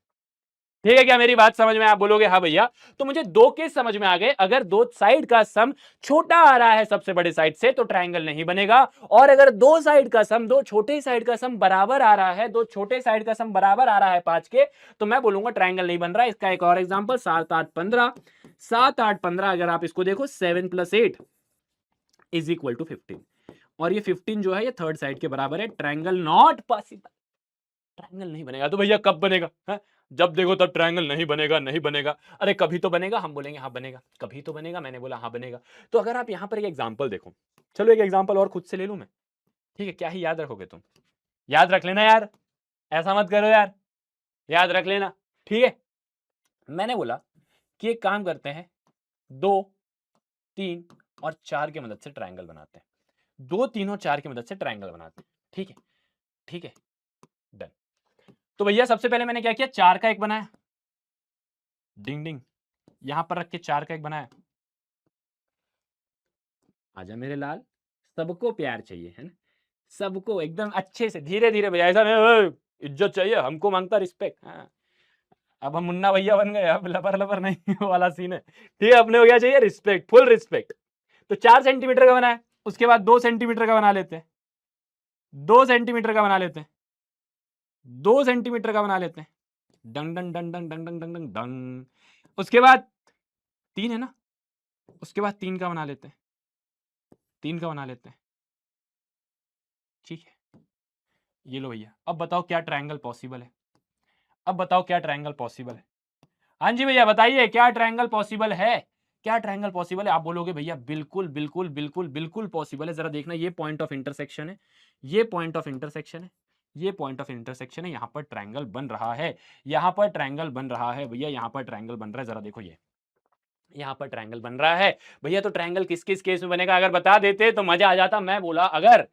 ठीक है क्या मेरी बात समझ में? आप बोलोगे हाँ भैया। तो मुझे दो केस समझ में आ गए, अगर दो साइड का सम छोटा आ रहा है सबसे बड़े साइड से तो ट्रायंगल नहीं बनेगा, और अगर दो साइड का सम, दो छोटे साइड का सम बराबर आ रहा है, दो छोटे साइड का सम बराबर आ रहा है 5 के, तो मैं बोलूंगा ट्रायंगल नहीं बन रहा है। इसका एक और एग्जांपल, 7 8 15, 7 8 15, अगर आप इसको देखो 7 + 8 इज इक्वल टू 15, और ये 15 जो है ये थर्ड साइड के बराबर है, ट्रायंगल नॉट पॉसिबल। ट्रायंगल नहीं बनेगा। तो भैया कब बनेगा? है? जब देखो तब ट्रायंगल नहीं बनेगा, नहीं बनेगा। अरे कभी तो बनेगा, हम बोलेंगे हाँ बनेगा, कभी तो बनेगा, मैंने बोला हाँ बनेगा। तो अगर आप यहां पर एक एग्जांपल देखो, चलो एक एग्जांपल और खुद से ले लूं मैं, ठीक है? क्या ही याद रखोगे तुम? याद रख लेना यार, ऐसा मत करो यार, याद रख लेना, ठीक है? मैंने बोला कि एक काम करते हैं, 2 3 और 4 की मदद से ट्रायंगल बनाते हैं, 2 3 और 4 की मदद से ट्रायंगल बनाते हैं, ठीक है? ठीक है, डन। तो भैया सबसे पहले मैंने क्या किया, 4 का एक बनाया, डिंग डिंग, यहां पर रख के 4 का एक बनाया। आजा मेरे लाल, सबको प्यार चाहिए है ना, सबको एकदम अच्छे से, धीरे धीरे भैया, ऐसा नहीं "ओए, इज्जत चाहिए हमको, मांगता रिस्पेक्ट"। हाँ, अब हम मुन्ना भैया बन गए, अब लपर लपर नहीं वो वाला सीन है, ठीक है? अपने को क्या चाहिए? Respect, full respect. तो 4 सेंटीमीटर का बनाया, उसके बाद 2 सेंटीमीटर का बना लेते हैं, 2 सेंटीमीटर का बना लेते हैं, 2 सेंटीमीटर का बना लेते हैं, डंग डंग डंग डंग डंग डंग डंग डंग डंग। उसके बाद 3 है ना, उसके बाद 3 का बना लेते हैं, 3 का बना लेते हैं, ठीक है? ये लो भैया, अब बताओ क्या ट्रायंगल पॉसिबल है? अब बताओ क्या ट्रायंगल पॉसिबल है? हाँ जी भैया बताइए, क्या ट्रायंगल पॉसिबल है? क्या ट्रायंगल पॉसिबल है? आप बोलोगे भैया बिल्कुल बिल्कुल बिल्कुल बिल्कुल पॉसिबल है। जरा देखना, ये पॉइंट ऑफ इंटरसेक्शन है, ये पॉइंट ऑफ इंटरसेक्शन है, ये पॉइंट ऑफ इंटरसेक्शन है, यहां पर ट्रायंगल बन रहा है, यहां पर ट्रायंगल बन रहा है भैया, यहां पर ट्रायंगल बन रहा है। जरा देखो, ये यहां पर ट्रायंगल बन रहा है भैया। तो ट्रायंगल किस किस केस में बनेगा अगर बता देते तो मजा आ जाता। मैं बोला अगर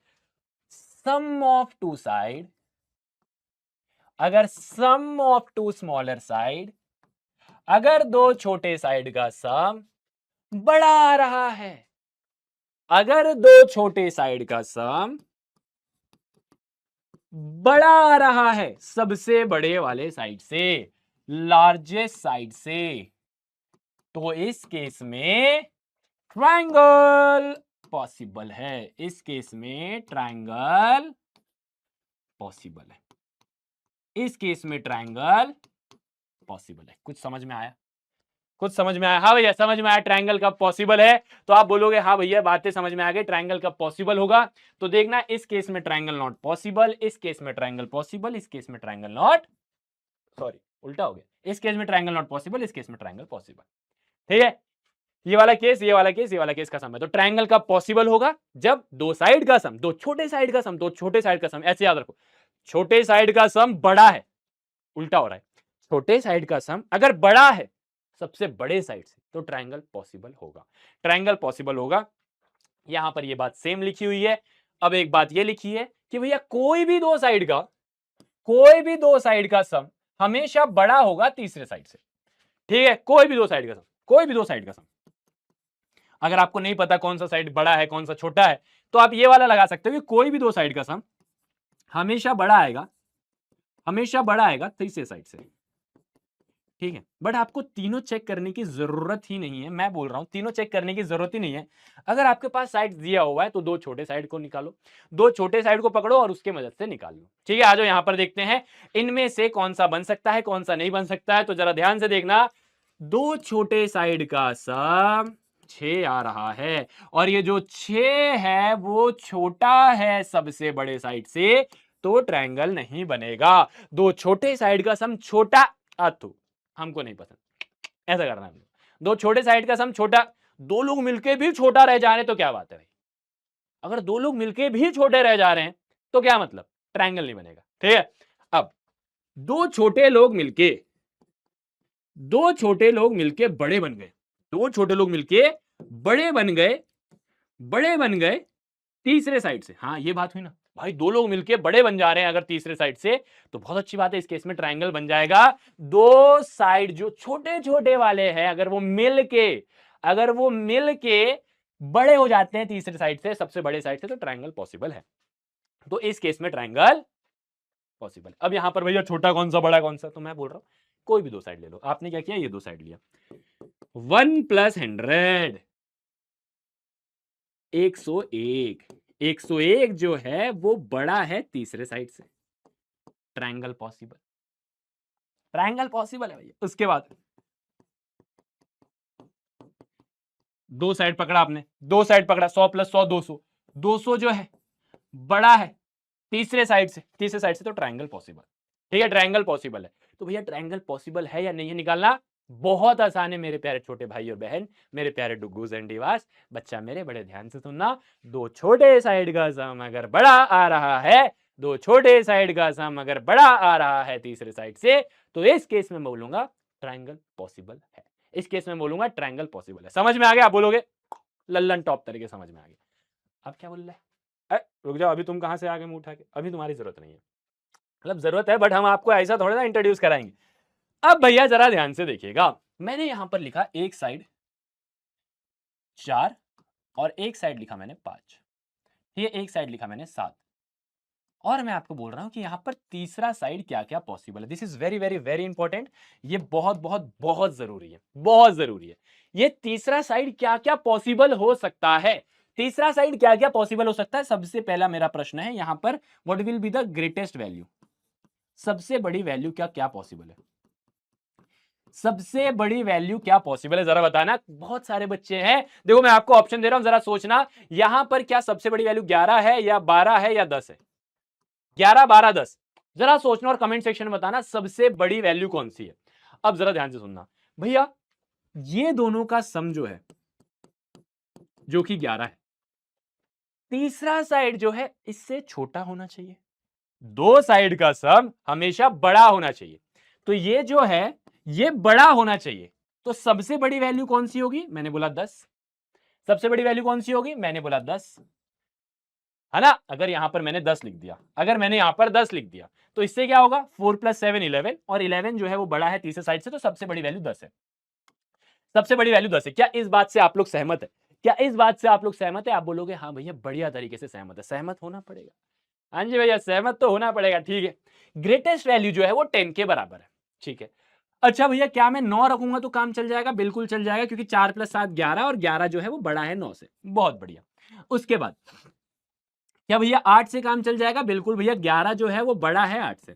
सम ऑफ टू साइड, अगर sum of to smaller side, अगर दो छोटे साइड का सम बड़ा आ रहा है, अगर दो छोटे साइड का सम बड़ा आ रहा है सबसे बड़े वाले साइड से, लार्जेस्ट साइड से, तो इस केस में ट्रायंगल पॉसिबल है, इस केस में ट्रायंगल पॉसिबल है, इस केस में ट्रायंगल पॉसिबल है। कुछ समझ में आया? कुछ समझ में आया? हाँ भैया समझ में आया ट्रायंगल कब पॉसिबल है। तो आप बोलोगे हाँ भैया बातें समझ में आ गई, ट्रायंगल कब पॉसिबल होगा। तो देखना, इस केस में ट्रायंगल नॉट पॉसिबल, इस केस में ट्रायंगल पॉसिबल, इस केस में ट्रायंगल नॉट, सॉरी उल्टा हो गया, इस केस में ट्रायंगल नॉट पॉसिबल, इस केस में ट्रायंगल पॉसिबल। ठीक है, ये वाला केस, ये वाला केस, ये वाला केस का सम है। तो ट्रायंगल कब पॉसिबल होगा? जब दो साइड का सम, दो छोटे साइड का सम, दो छोटे साइड का सम, ऐसे याद रखो, छोटे साइड का सम बड़ा है, उल्टा हो रहा है, छोटे साइड का सम अगर बड़ा है सबसे बड़े साइड से तो ट्रायंगल पॉसिबल होगा, ट्रायंगल पॉसिबल होगा। यहां पर ये बात सेम लिखी हुई है। अब एक बात ये लिखी है कि भैया कोई भी दो साइड का, कोई भी दो साइड का सम हमेशा बड़ा होगा तीसरे साइड से। ठीक है, कोई भी दो साइड का सम, कोई भी दो साइड का सम। अगर आपको नहीं पता कौन सा साइड बड़ा है कौन सा छोटा है, तो आप ये वाला लगा सकते हो कि कोई भी दो साइड का सम हमेशा बड़ा आएगा, हमेशा बड़ा आएगा तीसरे साइड से। ठीक है, बट आपको तीनों चेक करने की जरूरत ही नहीं है। मैं बोल रहा हूं तीनों चेक करने की जरूरत ही नहीं है। अगर आपके पास साइड दिया हुआ है तो दो छोटे साइड को निकालो, दो छोटे साइड को पकड़ो और उसके मदद से निकाल लो। ठीक है, आ जाओ यहां पर देखते हैं इनमें से कौन सा बन सकता है कौन सा नहीं बन सकता है। तो जरा ध्यान से देखना, दो छोटे साइड का सम 6 आ रहा है और ये जो 6 है वो छोटा है सबसे बड़े साइड से, तो ट्रायंगल नहीं बनेगा। दो छोटे साइड का सम छोटा, अथु हमको नहीं पसंद, ऐसा करना है। दो छोटे साइड का सम छोटा, दो लोग मिलके भी छोटा रह जा रहे हैं तो क्या बात है भाई। अगर दो लोग मिलके भी छोटे रह जा रहे हैं तो क्या मतलब, ट्रायंगल नहीं बनेगा। ठीक है, अब दो छोटे लोग मिलके बड़े बन गए, दो छोटे लोग मिलके बड़े बन गए, तीसरे साइड से। हाँ ये बात हुई ना भाई, दो लोग मिलके बड़े बन जा रहे हैं अगर तीसरे साइड से, तो बहुत अच्छी बात है। इस केस में ट्रायंगल बन जाएगा। दो साइड जो छोटे छोटे वाले हैं अगर वो मिल के बड़े हो जाते हैं तीसरे साइड से, सबसे बड़े साइड से, तो ट्रायंगल पॉसिबल है। तो इस केस में ट्रायंगल पॉसिबल। अब यहां पर भैया छोटा कौन सा बड़ा कौन सा, तो मैं बोल रहा हूं कोई भी दो साइड ले लो। आपने क्या किया, ये दो साइड लिया, 1 + 100 101, 101 जो है वो बड़ा है तीसरे साइड से, ट्रायंगल पॉसिबल, ट्रायंगल पॉसिबल है भैया। उसके बाद दो साइड पकड़ा आपने, दो साइड पकड़ा, 100 + 100 200, 200 जो है बड़ा है तीसरे साइड से, तो ट्रायंगल पॉसिबल। ठीक है, ट्रायंगल पॉसिबल है। तो भैया ट्रायंगल पॉसिबल है या नहीं है निकालना बहुत आसान है मेरे प्यारे छोटे भाई और बहन, मेरे प्यारे डुग्गूस एंड डिवास। बच्चा मेरे बड़े ध्यान से सुनना, दो छोटे साइड का सम अगर बड़ा आ रहा है, दो छोटे साइड का सम अगर बड़ा आ रहा है तीसरे साइड से, तो इस केस में बोलूंगा ट्रायंगल पॉसिबल है। इस केस में बोलूंगा ट्रायंगल पॉसिबल है। समझ में आ गया, आप बोलोगे लल्लन टॉप तरीके समझ में आ गया। अब क्या बोल रहा है, रुक जाओ, अभी तुम कहां से आ गए मुंह उठा के, अभी तुम्हारी जरूरत नहीं है। मतलब जरूरत है बट हम आपको ऐसा थोड़ा ना इंट्रोड्यूस कराएंगे। अब भैया जरा ध्यान से देखिएगा, मैंने यहां पर लिखा एक साइड 4 और एक साइड लिखा मैंने 5, ये एक साइड लिखा मैंने 7, और मैं आपको बोल रहा हूं कि यहां पर तीसरा साइड क्या क्या पॉसिबल है। This is very very very important, ये बहुत बहुत बहुत जरूरी है, बहुत जरूरी है। ये तीसरा साइड क्या क्या पॉसिबल हो सकता है, तीसरा साइड क्या क्या पॉसिबल हो सकता है। सबसे पहला मेरा प्रश्न है यहां पर, what will be the greatest value, सबसे बड़ी वैल्यू क्या क्या पॉसिबल है, सबसे बड़ी वैल्यू क्या पॉसिबल है जरा बताना। बहुत सारे बच्चे हैं, देखो मैं आपको ऑप्शन दे रहा हूं, जरा सोचना यहां पर क्या सबसे बड़ी वैल्यू 11 है या 12 है या 10 है, 11 12 10, जरा सोचना और कमेंट सेक्शन में बताना सबसे बड़ी वैल्यू कौन सी है। अब जरा ध्यान से सुनना भैया, ये दोनों का सम जो है जो कि 11 है, तीसरा साइड जो है इससे छोटा होना चाहिए, दो साइड का सम हमेशा बड़ा होना चाहिए, तो ये जो है ये बड़ा होना चाहिए। तो सबसे बड़ी वैल्यू कौन सी होगी, मैंने बोला 10, सबसे बड़ी वैल्यू कौन सी होगी, मैंने बोला 10, है ना। अगर यहां पर मैंने 10 लिख दिया, अगर मैंने यहां पर 10 लिख दिया तो इससे क्या होगा, 4 + 7 11, और 11 जो है वो बड़ा है तीसरे साइड से, तो सबसे बड़ी वैल्यू 10 है, सबसे बड़ी वैल्यू 10 है। क्या इस बात से आप लोग सहमत है, क्या इस बात से आप लोग सहमत है। आप बोलोगे हाँ भैया बढ़िया तरीके से सहमत है, सहमत होना पड़ेगा, हाँ जी भैया सहमत तो होना पड़ेगा। ठीक है, ग्रेटेस्ट वैल्यू जो है वो 10 के बराबर है। ठीक है, अच्छा भैया क्या मैं 9 रखूंगा तो काम चल जाएगा, बिल्कुल चल जाएगा, क्योंकि 4 + 7 11, और 11 जो है वो बड़ा है 9 से, बहुत बढ़िया। उसके बाद क्या भैया 8 से काम चल जाएगा, बिल्कुल भैया 11 जो है वो बड़ा है 8 से,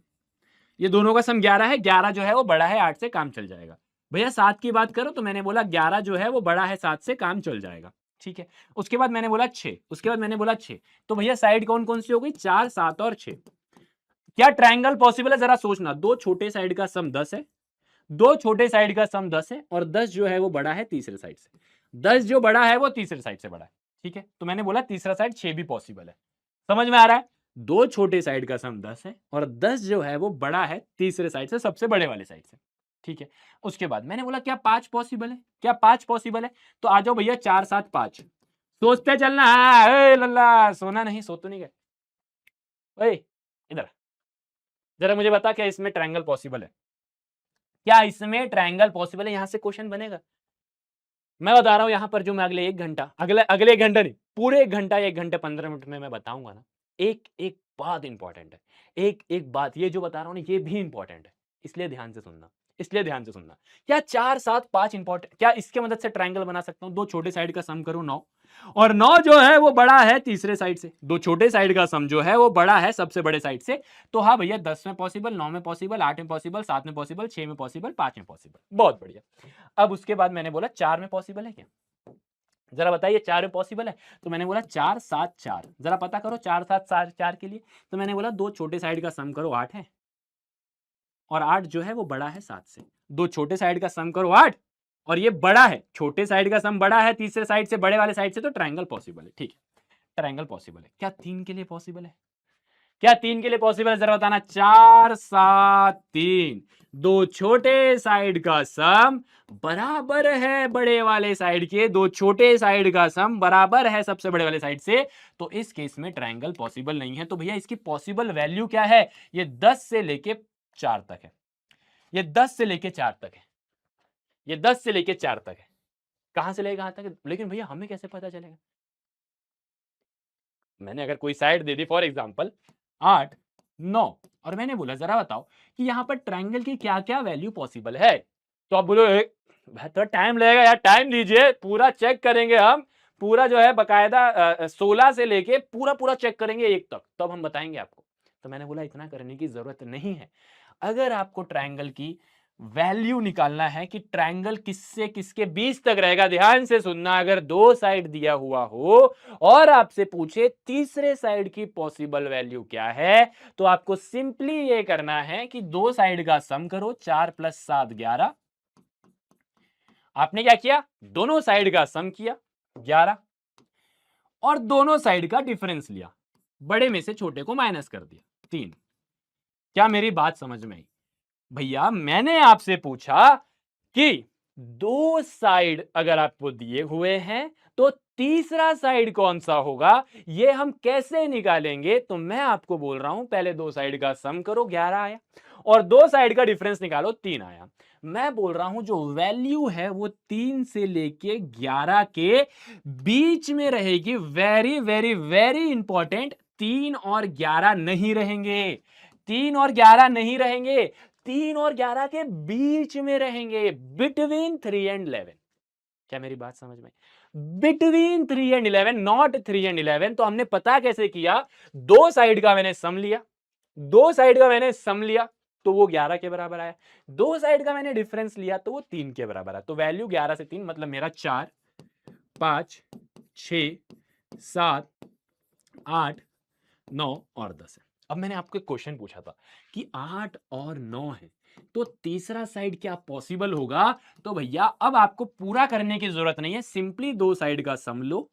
ये दोनों का सम 11 है, 11 जो है वो बड़ा है 8 से, काम चल जाएगा। भैया 7 की बात करो तो मैंने बोला 11 जो है वो बड़ा है 7 से, काम चल जाएगा। ठीक है, उसके बाद मैंने बोला 6, उसके बाद मैंने बोला 6, तो भैया साइड कौन कौन सी हो गई, 4 7 और 6। क्या ट्रायंगल पॉसिबल है, जरा सोचना, दो छोटे साइड का सम 10 है, दो छोटे साइड का सम 10 है, और 10 जो है वो बड़ा है तीसरे साइड से, 10 जो बड़ा है वो तीसरे साइड से बड़ा है। ठीक है, तो मैंने बोला तीसरा साइड 6 भी पॉसिबल है। समझ में आ रहा है, दो छोटे साइड का सम 10 है और 10 जो है वो बड़ा है तीसरे साइड से, सबसे बड़े वाले साइड से। ठीक है, उसके बाद मैंने बोला क्या 5 पॉसिबल है, क्या 5 पॉसिबल है, तो आ जाओ भैया 4 7 5, सोचते चलना। हाँ लल्ला, सोना नहीं, सो तो नहीं गए, ओए इधर जरा मुझे बता, क्या इसमें ट्रायंगल पॉसिबल है, क्या इसमें ट्रायंगल पॉसिबल है, यहां से क्वेश्चन बनेगा। मैं बता रहा हूं यहां पर जो मैं अगले 1 घंटा, अगले 1 घंटे नहीं, पूरे 1 घंटा, 1 घंटे 15 मिनट में मैं बताऊंगा ना, एक एक बात इंपॉर्टेंट है, एक एक बात, ये जो बता रहा हूं ना ये भी इंपॉर्टेंट है, इसलिए ध्यान से सुनना। इसलिए ध्यान से सुनना। क्या 4 7 5 इंपॉर्टेंट, क्या इसके मदद से ट्रायंगल बना सकता हूं? दो छोटे साइड का सम करो 9, और 9 जो है वो बड़ा है तीसरे साइड से। दो छोटे साइड का सम जो है वो बड़ा है सबसे बड़े साइड से। तो हाँ भैया, 10 में पॉसिबल, 9 में पॉसिबल, 8 में पॉसिबल, 7 में पॉसिबल, 6 में पॉसिबल, 5 में पॉसिबल। बहुत बढ़िया। अब उसके बाद मैंने बोला 4 में पॉसिबल है क्या? जरा बताइए 4 में पॉसिबल है? तो मैंने बोला 4 7 4। जरा पता करो 4 7 4 के लिए। तो मैंने बोला दो छोटे साइड का सम करो 8 है, और 8 जो है वो बड़ा है 7 से। दो छोटे साइड का सम करो 8, और ये बड़ा है, छोटे साइड का सम बड़ा है तीसरे साइड से, बड़े वाले साइड से, तो ट्रायंगल पॉसिबल है। ठीक है, ट्रायंगल पॉसिबल है। क्या 3 के लिए पॉसिबल है? क्या 3 के लिए पॉसिबल है? जरा बताना। 4 7 3, दो छोटे साइड का सम बराबर है बड़े वाले साइड के, दो छोटे साइड का सम बराबर है सबसे बड़े वाले साइड से। तो इस केस में ट्रायंगल पॉसिबल नहीं है। तो भैया इसकी पॉसिबल वैल्यू क्या है? ये 10 से लेके 4 तक है। ये 10 से लेके 4 तक है। ये 10 से लेके 4 तक है। कहां से लेके कहां तक है? लेकिन भैया हमें कैसे पता चलेगा? मैंने अगर कोई side they the, for example 8 9, और मैंने बोला जरा बताओ कि यहां पर ट्रायंगल की क्या क्या वैल्यू पॉसिबल है। तो आप बोलो तो टाइम लगेगा यार, टाइम दीजिए, पूरा चेक करेंगे हम, पूरा जो है बकायदा 16 से लेके पूरा पूरा चेक करेंगे 1 तक, तब हम बताएंगे आपको। तो मैंने बोला इतना करने की जरूरत नहीं है। अगर आपको ट्रायंगल की वैल्यू निकालना है कि ट्रायंगल किससे किसके बीच तक रहेगा, ध्यान से सुनना। अगर दो साइड दिया हुआ हो और आपसे पूछे तीसरे साइड की पॉसिबल वैल्यू क्या है, तो आपको सिंपली ये करना है कि दो साइड का सम करो। 4 + 7 11। आपने क्या किया? दोनों साइड का सम किया 11, और दोनों साइड का डिफरेंस लिया, बड़े में से छोटे को माइनस कर दिया 3। क्या मेरी बात समझ में आई? भैया मैंने आपसे पूछा कि दो साइड अगर आपको दिए हुए हैं तो तीसरा साइड कौन सा होगा, ये हम कैसे निकालेंगे? तो मैं आपको बोल रहा हूं पहले दो साइड का सम करो 11 आया, और दो साइड का डिफरेंस निकालो 3 आया। मैं बोल रहा हूं जो वैल्यू है वो 3 से लेके 11 के बीच में रहेगी। वेरी वेरी वेरी इंपॉर्टेंट, 3 और 11 नहीं रहेंगे। 3 और 11 नहीं रहेंगे, 3 और 11 के बीच में रहेंगे, बिटवीन 3 एंड 11। क्या मेरी बात समझ में? Between 3 and 11, not 3 and 11। तो हमने पता कैसे किया? दो साइड का मैंने सम लिया, दो साइड का मैंने सम लिया तो वो 11 के बराबर आया। दो साइड का मैंने डिफरेंस लिया तो वो 3 के बराबर आया। तो वैल्यू 11 से 3, मतलब मेरा 4 5 6 7 8 9 और 10 है। अब मैंने आपको एक क्वेश्चन पूछा था कि 8 और 9 है, तो तीसरा साइड क्या पॉसिबल होगा? तो भैया अब आपको पूरा करने की जरूरत नहीं है, सिंपली दो साइड का सम लो।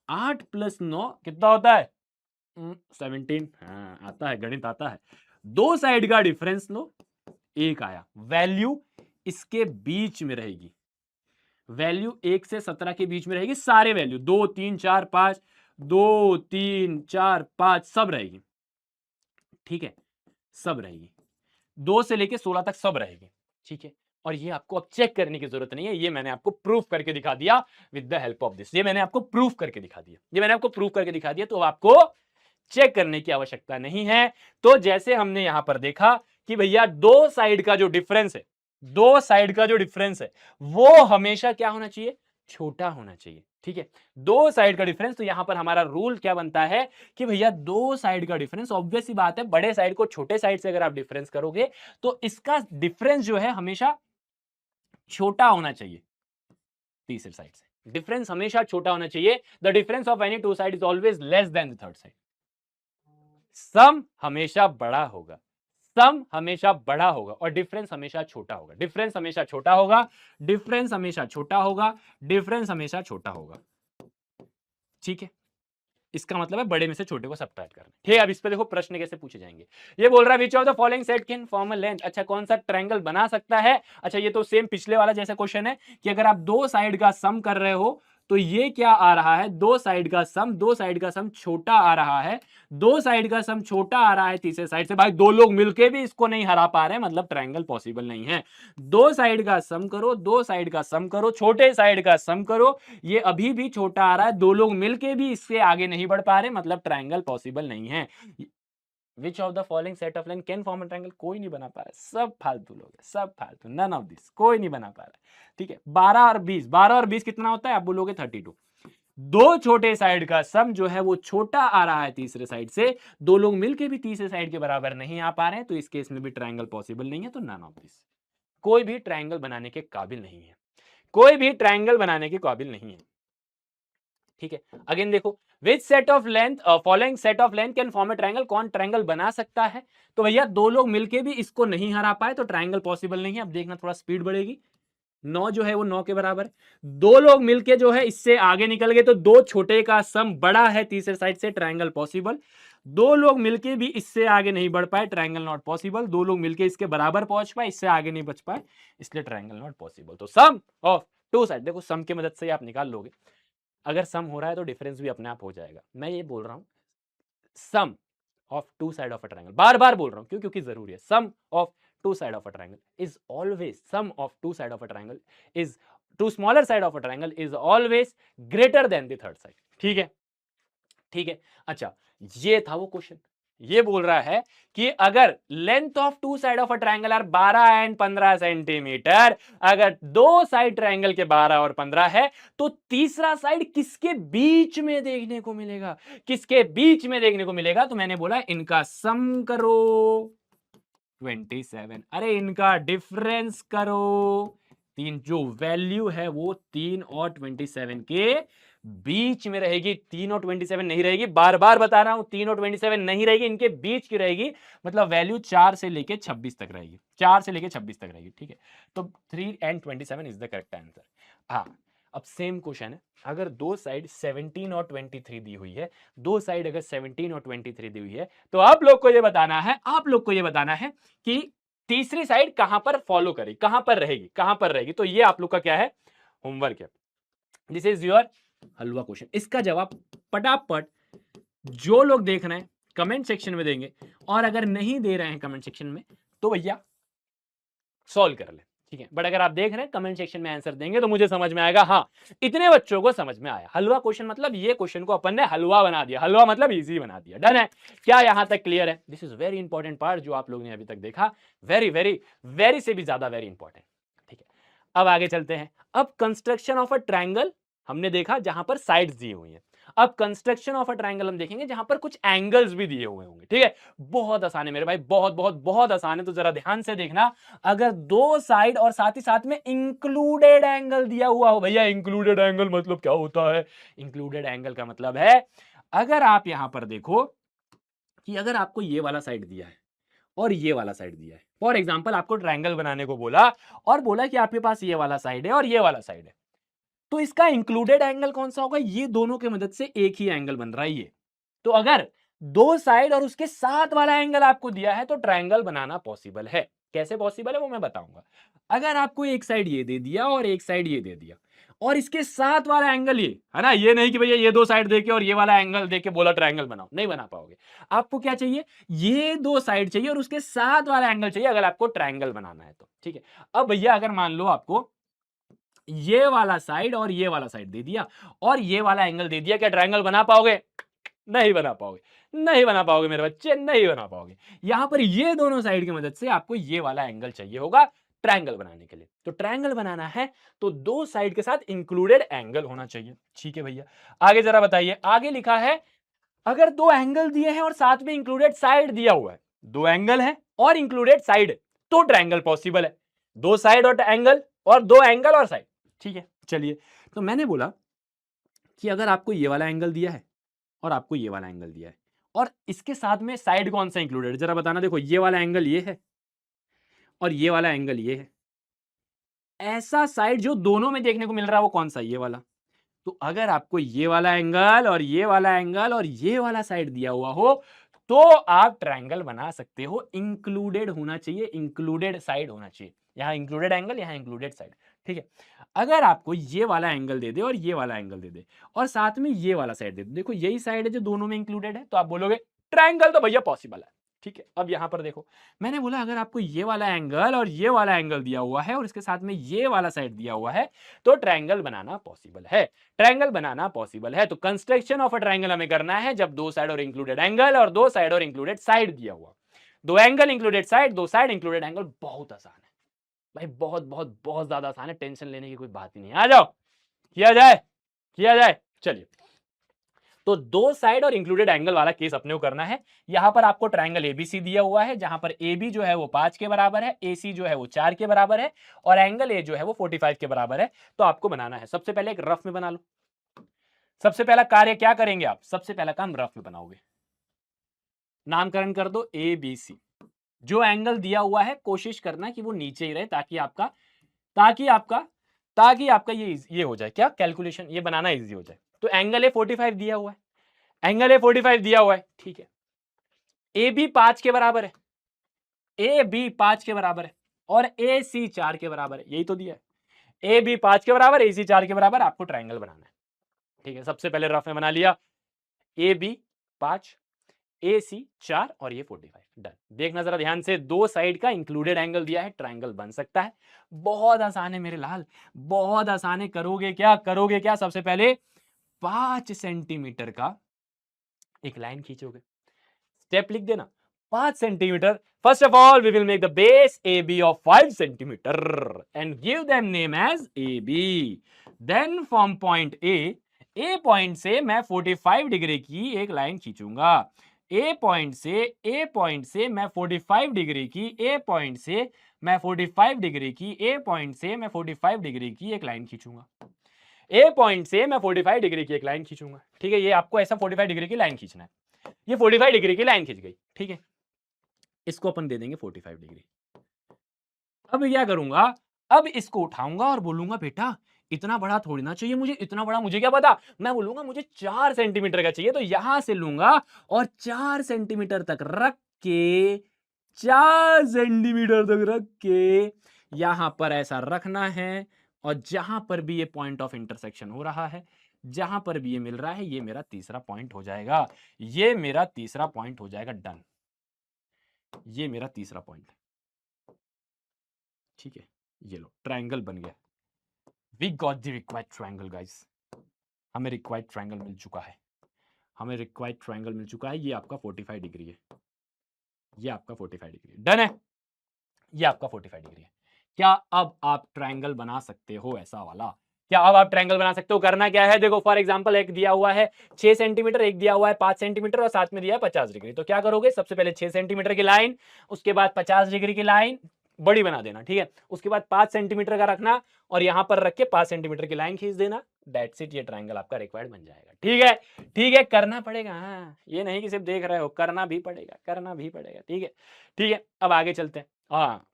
8 + 9 कितना होता है? 17। हाँ, आता है, गणित आता है। दो साइड का डिफरेंस लो, 1 आया। वैल्यू इसके बीच में रहेगी, वैल्यू 1 से 17 के बीच में रहेगी। सारे वैल्यू 2 3 4 5, 2 3 4 5 सब रहेगी। ठीक है, सब रहेगी, 2 से लेके 16 तक सब रहेगी। ठीक है, और ये आपको अब चेक करने की जरूरत नहीं है, ये मैंने आपको प्रूफ करके दिखा दिया with the help of this. ये मैंने आपको प्रूफ करके दिखा दिया, ये मैंने आपको प्रूफ करके दिखा दिया, तो आपको चेक करने की आवश्यकता नहीं है। तो जैसे हमने यहां पर देखा कि भैया दो साइड का जो डिफरेंस है, दो साइड का जो डिफरेंस है वो हमेशा क्या होना चाहिए? छोटा होना चाहिए। ठीक है, दो साइड का डिफरेंस। तो यहां पर हमारा रूल क्या बनता है कि भैया दो साइड का डिफरेंस, ऑब्वियस सी बात है, बड़े साइड को छोटे साइड से अगर आप डिफरेंस करोगे तो इसका डिफरेंस जो है हमेशा छोटा होना चाहिए तीसरे साइड से। डिफरेंस हमेशा छोटा होना चाहिए। The difference of any two side is always less than the third side. Sum हमेशा बड़ा होगा, सम हमेशा बड़ा होगा, और डिफरेंस हमेशा छोटा होगा। डिफरेंस हमेशा छोटा होगा, डिफरेंस हमेशा छोटा होगा, डिफरेंस हमेशा छोटा होगा। ठीक है, इसका मतलब है बड़े में से छोटे को सब्ट्रैक्ट करना। ठीक है, अब इस पे देखो प्रश्न कैसे पूछे जाएंगे। ये बोल रहा है which of the following set can form a length. अच्छा, कौन सा ट्रायंगल बना सकता है? अच्छा, ये तो सेम पिछले वाला जैसा क्वेश्चन है कि अगर आप दो साइड का सम कर रहे हो तो ये क्या आ रहा है? दो साइड का सम, दो साइड का सम छोटा आ रहा है, दो साइड का सम छोटा आ रहा है तीसरे साइड से। भाई दो लोग मिलके भी इसको नहीं हरा पा रहे, मतलब ट्रायंगल पॉसिबल नहीं है। दो साइड का सम करो, दो साइड का सम करो, छोटे साइड का सम करो, ये अभी भी छोटा आ रहा है, दो लोग मिलके भी इससे आगे नहीं बढ़ पा रहे, मतलब ट्रायंगल पॉसिबल नहीं है। Which of the following set of line can form a triangle, कोई नहीं बना पा रहा है, सब फालतू लोग हैं, सब फालतू, नन ऑफ दिस, कोई नहीं बना पा रहा है। ठीक है, 12 और 20, 12 और 20 कितना होता है, आप बोलोगे 32। दो छोटे साइड का सम जो है वो छोटा आ रहा है तीसरे साइड से, दो लोग मिलके भी तीसरे साइड के बराबर नहीं आ पा रहे हैं, तो इस केस में भी ट्रायंगल पॉसिबल नहीं है, तो नन ऑफ दिस, कोई भी ट्रायंगल बनाने के काबिल नहीं है, कोई भी ट्रायंगल बनाने के काबिल नहीं है। ठीक है, अगेन देखो, which set of length following set of length can form a triangle, कौन ट्रायंगल बना सकता है, तो भैया दो लोग मिलके भी इसको नहीं हरा पाए तो ट्रायंगल पॉसिबल नहीं है। अब देखना थोड़ा स्पीड बढ़ेगी, 9 जो है वो 9 के बराबर, दो लोग मिलके जो है इससे आगे निकल गए तो दो छोटे का सम बड़ा है तीसरे साइड से, ट्रायंगल पॉसिबल। दो लोग मिलके भी इससे आगे नहीं बढ़ पाए, ट्रायंगल नॉट पॉसिबल। दो लोग मिलके इसके बराबर पहुंच पाए, इससे आगे नहीं बच पाए, इसलिए ट्रायंगल नॉट पॉसिबल। तो सम ऑफ टू साइड, देखो सम की मदद से आप निकाल लोगे, अगर सम हो रहा है तो डिफरेंस भी अपने आप हो जाएगा। मैं ये बोल रहा हूं sum of two side of a triangle, बार बार बोल रहा हूं, क्यों, क्योंकि जरूरी है। Sum of two side of a triangle is always, sum of two side of a triangle is, two smaller side of a triangle is always greater than the third side. ठीक है, ठीक है। अच्छा, ये था वो क्वेश्चन, ये बोल रहा है कि अगर length of two side of a triangle are 12 and 15 centimeter, अगर दो साइड ट्रायंगल के 12 और 15 है, तो तीसरा साइड किसके बीच में देखने को मिलेगा, किसके बीच में देखने को मिलेगा, तो मैंने बोला इनका सम करो 27, अरे इनका डिफरेंस करो, तीन जो वैल्यू है वो 3 और 27 के बीच में रहेगी। 3 और 27 नहीं रहेगी, बार बार बता रहा हूं, 3 और 27 नहीं रहेगी, इनके बीच की रहेगी, मतलब वैल्यू 4 से लेके 26 तक रहेगी, 4 से लेके 26 तक रहेगी। ठीक है, तो 3 and 27 is the correct answer. हाँ, अब सेम क्वेश्चन है, अगर दो साइड 17 और 23 दी हुई है, दो साइड अगर 17 और 23 दी हुई है, तो आप लोग को ये बताना है, आप लोग को ये बताना है कि तीसरी साइड कहां पर फॉलो करेगी, कहां पर रहेगी, कहां पर रहेगी। तो ये आप लोग का क्या है, होमवर्क है, this is your halwa question. इसका जवाब फटाफट जो लोग देख रहे हैं कमेंट सेक्शन में देंगे, और अगर नहीं दे रहे हैं कमेंट सेक्शन में तो भैया सॉल्व कर ले। ठीक है, बट अगर आप देख रहे हैं कमेंट सेक्शन में आंसर देंगे तो मुझे समझ में आएगा, हाँ इतने बच्चों को समझ में आया। हलवा क्वेश्चन मतलब ये क्वेश्चन को अपन ने हलवा बना दिया, हलवा मतलब इजी बना दिया। डन है, क्या यहां तक क्लियर है? This is very important part जो आप लोग ने अभी तक देखा, वेरी वेरी वेरी से भी ज्यादा वेरी इंपॉर्टेंट। ठीक है, अब आगे चलते हैं। अब कंस्ट्रक्शन ऑफ अ ट्रायंगल हमने देखा जहां पर साइड्स दी हुई हैं, अब कंस्ट्रक्शन ऑफ अ ट्रायंगल हम देखेंगे जहां पर कुछ एंगल्स भी दिए हुए होंगे। ठीक है, बहुत आसान है मेरे भाई, बहुत बहुत बहुत आसान है, तो जरा ध्यान से देखना। अगर दो साइड और साथ ही साथ में इंक्लूडेड एंगल दिया हुआ हो, भैया इंक्लूडेड एंगल मतलब क्या होता है? इंक्लूडेड एंगल का मतलब है, अगर आप यहां पर देखो कि अगर आपको ये वाला साइड दिया है और ये वाला साइड दिया है, फॉर एग्जाम्पल आपको ट्रायंगल बनाने को बोला और बोला कि आपके पास ये वाला साइड है और ये वाला साइड है, तो इसका इंक्लूडेड एंगल कौन सा होगा? ये दोनों की मदद से एक ही एंगल बन रहा है ये। तो अगर दो साइड और उसके साथ वाला एंगल आपको दिया है तो ट्रायंगल बनाना पॉसिबल है। कैसे पॉसिबल है वो मैं बताऊंगा। अगर आपको एक साइड ये दे दिया और एक साइड ये दे दिया और इसके साथ वाला एंगल ये है ना, ये नहीं कि भैया ये दो साइड देके और ये वाला एंगल देके बोला ट्रायंगल बनाओ, नहीं बना पाओगे। आपको क्या चाहिए? ये दो साइड चाहिए और उसके साथ वाला एंगल चाहिए अगर आपको ट्रायंगल बनाना है तो। ठीक है, अब भैया अगर मान लो आपको ये वाला साइड और ये वाला साइड दे दिया और ये वाला एंगल दे दिया, क्या ट्रायंगल बना पाओगे? नहीं बना पाओगे, नहीं बना पाओगे मेरे बच्चे, नहीं बना पाओगे। यहां पर ये दोनों साइड की मदद से आपको ये वाला एंगल चाहिए होगा ट्रायंगल बनाने के लिए। तो ट्रायंगल बनाना है तो दो साइड के साथ इंक्लूडेड एंगल होना चाहिए। ठीक है भैया, आगे जरा बताइए। आगे लिखा है अगर दो एंगल दिए हैं और साथ में इंक्लूडेड साइड दिया हुआ है, दो एंगल है और इंक्लूडेड साइड, तो ट्रायंगल पॉसिबल है। दो साइड और एंगल और दो एंगल और साइड। ठीक है, चलिए, तो मैंने बोला कि अगर आपको ये वाला एंगल दिया है और आपको ये वाला एंगल दिया है और इसके साथ में साइड कौन सा इंक्लूडेड, जरा बताना। देखो ये वाला एंगल ये है और ये वाला एंगल ये है, ऐसा साइड जो दोनों में देखने को मिल रहा है वो कौन सा? ये वाला। तो अगर आपको ये वाला एंगल और ये वाला एंगल और ये वाला साइड दिया हुआ हो तो आप ट्रायंगल बना सकते हो। इंक्लूडेड होना चाहिए, इंक्लूडेड साइड होना चाहिए। यहां इंक्लूडेड एंगल, यहां इंक्लूडेड साइड। ठीक है, अगर आपको ये वाला एंगल दे दे और ये वाला एंगल दे दे और साथ में ये वाला साइड दे दे, देखो यही साइड है जो दोनों में इंक्लूडेड है, तो आप बोलोगे ट्रायंगल तो भैया पॉसिबल है। ठीक है, अब यहां पर देखो, मैंने बोला अगर आपको ये वाला एंगल और ये वाला एंगल दिया हुआ है और इसके साथ में ये वाला साइड दिया हुआ है तो ट्रायंगल बनाना पॉसिबल है। ट्रायंगल बनाना पॉसिबल है तो कंस्ट्रक्शन ऑफ अ ट्रायंगल हमें करना है जब दो साइड और इंक्लूडेड एंगल और दो साइड और इंक्लूडेड साइड दिया हुआ। दो एंगल इंक्लूडेड साइड, दो साइड इंक्लूडेड एंगल, बहुत आसान है भाई, बहुत बहुत बहुत ज्यादा आसान है, टेंशन लेने की कोई बात ही नहीं। आ जाओ, किया जाए, किया जाए। चलिए, तो दो साइड और इंक्लूडेड एंगल वाला केस अपने को करना है। यहां पर आपको ट्रायंगल एबीसी दिया हुआ है, जहां पर ए बी जो है वो 5 के बराबर है, ए सी जो है वो 4 के बराबर है और एंगल ए जो है वो 45 के बराबर है। तो आपको बनाना है, सबसे पहले एक रफ में बना लो। सबसे पहला कार्य क्या करेंगे आप, सबसे पहला काम रफ में बनाओगे, नामकरण कर दो ए बी सी। जो एंगल दिया हुआ है कोशिश करना कि वो नीचे ही रहे ताकि आपका ताकि आपका ताकि आपका ये हो जाए, क्या कैलकुलेशन, ये बनाना इजी हो जाए। तो एंगल ए 45 दिया हुआ है, एंगल ए 45 दिया हुआ है, ठीक है। ए बी 5 के बराबर है, ए बी 5 के बराबर है और ए सी 4 के बराबर है, यही तो दिया है। ए बी 5 के बराबर, ए सी 4 के बराबर, आपको ट्रायंगल बनाना है, ठीक है। सबसे पहले रफ में बना लिया, ए बी 5, ए सी 4 और ये 45, डन। देखना जरा ध्यान से, दो साइड का इंक्लूडेड एंगल दिया है, ट्रायंगल बन सकता है। बहुत आसान है मेरे लाल, बहुत आसान है। करोगे क्या, करोगे क्या, सबसे पहले 5 सेंटीमीटर का एक लाइन खींचोगे, स्टेप लिख देना 5 centimeter. First of all we will make the base A B of 5 centimeter and give them name as A B. Then from point A point से मैं 45 डिग्री की एक लाइन खींचूंगा। ए पॉइंट से मैं 45 डिग्री की, ए point से मैं 45 डिग्री की, ए पॉइंट से मैं 45 डिग्री की एक लाइन खींचूंगा। ए पॉइंट से मैं 45 डिग्री की एक लाइन खींचूंगा, ठीक है। ये आपको ऐसा 45 डिग्री की लाइन खींचना है। ये 45 डिग्री की लाइन खींच गई, ठीक है। इसको अपन दे देंगे 45 डिग्री। अब क्या करूंगा, अब इसको उठाऊंगा और बोलूंगा बेटा इतना बड़ा थोड़ी ना चाहिए मुझे, इतना बड़ा मुझे क्या पता, मैं बोलूंगा मुझे 4 सेंटीमीटर का चाहिए। तो यहां से लूंगा और 4 सेंटीमीटर तक रख के, 4 सेंटीमीटर तक रख के यहां पर ऐसा रखना है। और जहां पर भी ये पॉइंट ऑफ इंटरसेक्शन हो रहा है, जहां पर भी ये मिल रहा है, ये मेरा तीसरा पॉइंट हो जाएगा, ये मेरा तीसरा पॉइंट हो जाएगा, डन। ये मेरा तीसरा पॉइंट है, ठीक है। ये लो, ट्रायंगल बन गया। We got the required triangle guys, हमें रिक्वायर्ड ट्रायंगल मिल चुका है, हमें रिक्वायर्ड ट्रायंगल मिल चुका है। ये आपका 45 डिग्री है, ये आपका 45 डिग्री, डन है। ये आपका 45 डिग्री है। क्या अब आप ट्रायंगल बना सकते हो ऐसा वाला, क्या अब आप ट्रायंगल बना सकते हो? करना क्या है, देखो फॉर एग्जांपल एक दिया हुआ है 6 सेंटीमीटर, एक दिया हुआ है 5 सेंटीमीटर और साथ में दिया है 50 डिग्री। तो क्या करोगे, सबसे पहले 6 सेंटीमीटर की लाइन, उसके बाद 50 डिग्री की लाइन बड़ी बना देना, ठीक है। उसके बाद 5 सेंटीमीटर का रखना और यहां पर रख के 5 सेंटीमीटर की लाइन खींच देना, दैट्स इट। ये ट्रायंगल आपका रिक्वायर्ड बन जाएगा, ठीक है। ठीक है, करना पड़ेगा, हाँ, ये नहीं कि सिर्फ देख रहे हो, करना भी पड़ेगा, करना भी पड़ेगा, ठीक है। ठीक है, अब आगे चलते हैं। हाँ,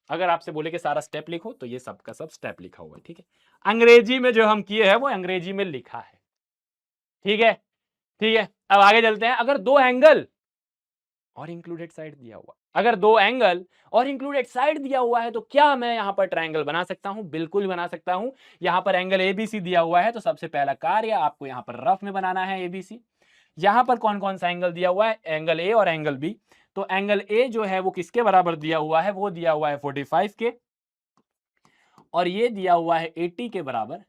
अगर आपसे बोले कि सारा स्टेप लिखो तो ये सबका सब स्टेप लिखा हुआ है, ठीक है। अंग्रेजी में जो हम किए हैं वो अंग्रेजी में लिखा है, ठीक है। ठीक है, अब आगे चलते हैं। अगर दो एंगल और इंक्लूडेड साइड दिया हुआ, अगर दो एंगल और इंक्लूडेड साइड दिया हुआ है तो क्या मैं यहां पर ट्रायंगल बना सकता हूं? बिल्कुल बना सकता हूं। यहां पर एंगल एबीसी दिया हुआ है तो सबसे पहला कार्य आपको यहां पर रफ में बनाना है एबीसी। यहां पर कौन कौन सा एंगल दिया हुआ है, एंगल ए और एंगल बी। तो एंगल ए जो है वो किसके बराबर दिया हुआ है, वो दिया हुआ है 45 के और ये दिया हुआ है 80 के बराबर।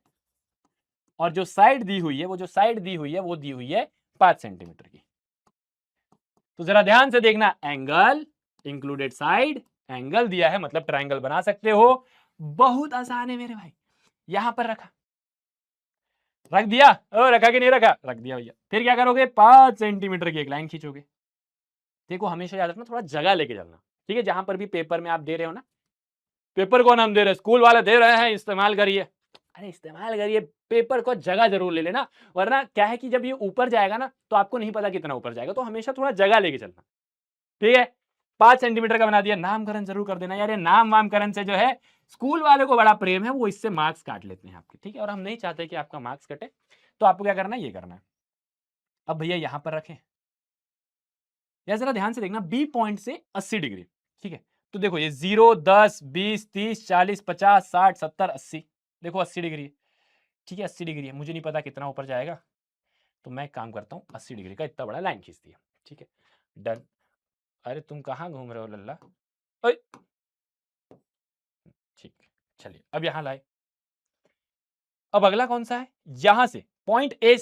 और जो साइड दी हुई है, वो जो साइड दी हुई है वो दी हुई है 5 सेंटीमीटर की। तो जरा ध्यान से देखना, एंगल इंक्लूडेड साइड, एंगल दिया है मतलब ट्रायंगल बना सकते हो। बहुत आसान है मेरे भाई। यहां पर रखा, रख दिया, ओ रखा कि नहीं रखा, रख दिया भैया। फिर क्या करोगे, 5 सेंटीमीटर की एक लाइन खींचोगे। देखो हमेशा याद रखना, थोड़ा जगह लेके चलना, ठीक है। जहां पर भी पेपर में आप दे रहे हो ना, पेपर कौन हम दे रहे हैं, स्कूल वाले दे रहे हैं, इस्तेमाल करिए। अरे इस्तेमाल करिए, पेपर को जगह जरूर ले लेना, वरना क्या है कि जब ये ऊपर जाएगा ना तो आपको नहीं पता कितना ऊपर जाएगा। तो हमेशा थोड़ा जगह लेके चलना, ठीक है। 5 सेंटीमीटर का बना दिया, नामकरण जरूर कर देना यार। ये नाम वामकरण से जो है स्कूल वाले को बड़ा प्रेम है, वो इससे मार्क्स काट लेते हैं आपके, ठीक है। और हम नहीं चाहते कि आपका मार्क्स कटे, तो आपको क्या करना है, ये करना है। अब भैया यहां पर रखें, या जरा ध्यान से देखना, बी पॉइंट से 80 डिग्री, ठीक है। तो देखो ये 0, 10, 20, 30, 40, 50, 60, 70, 80, देखो 80 डिग्री है, ठीक है। 80 डिग्री है, मुझे नहीं पता कितना ऊपर जाएगा, तो मैं एक काम करता हूँ, 80 डिग्री का इतना बड़ा लाइन खींच दिया, ठीक है, डन। अरे तुम कहाँ घूम रहे हो लल्ला? ओए, ठीक, चलिए अब यहां लाए। अब अगला कौन सा है? यहां से पॉइंट ए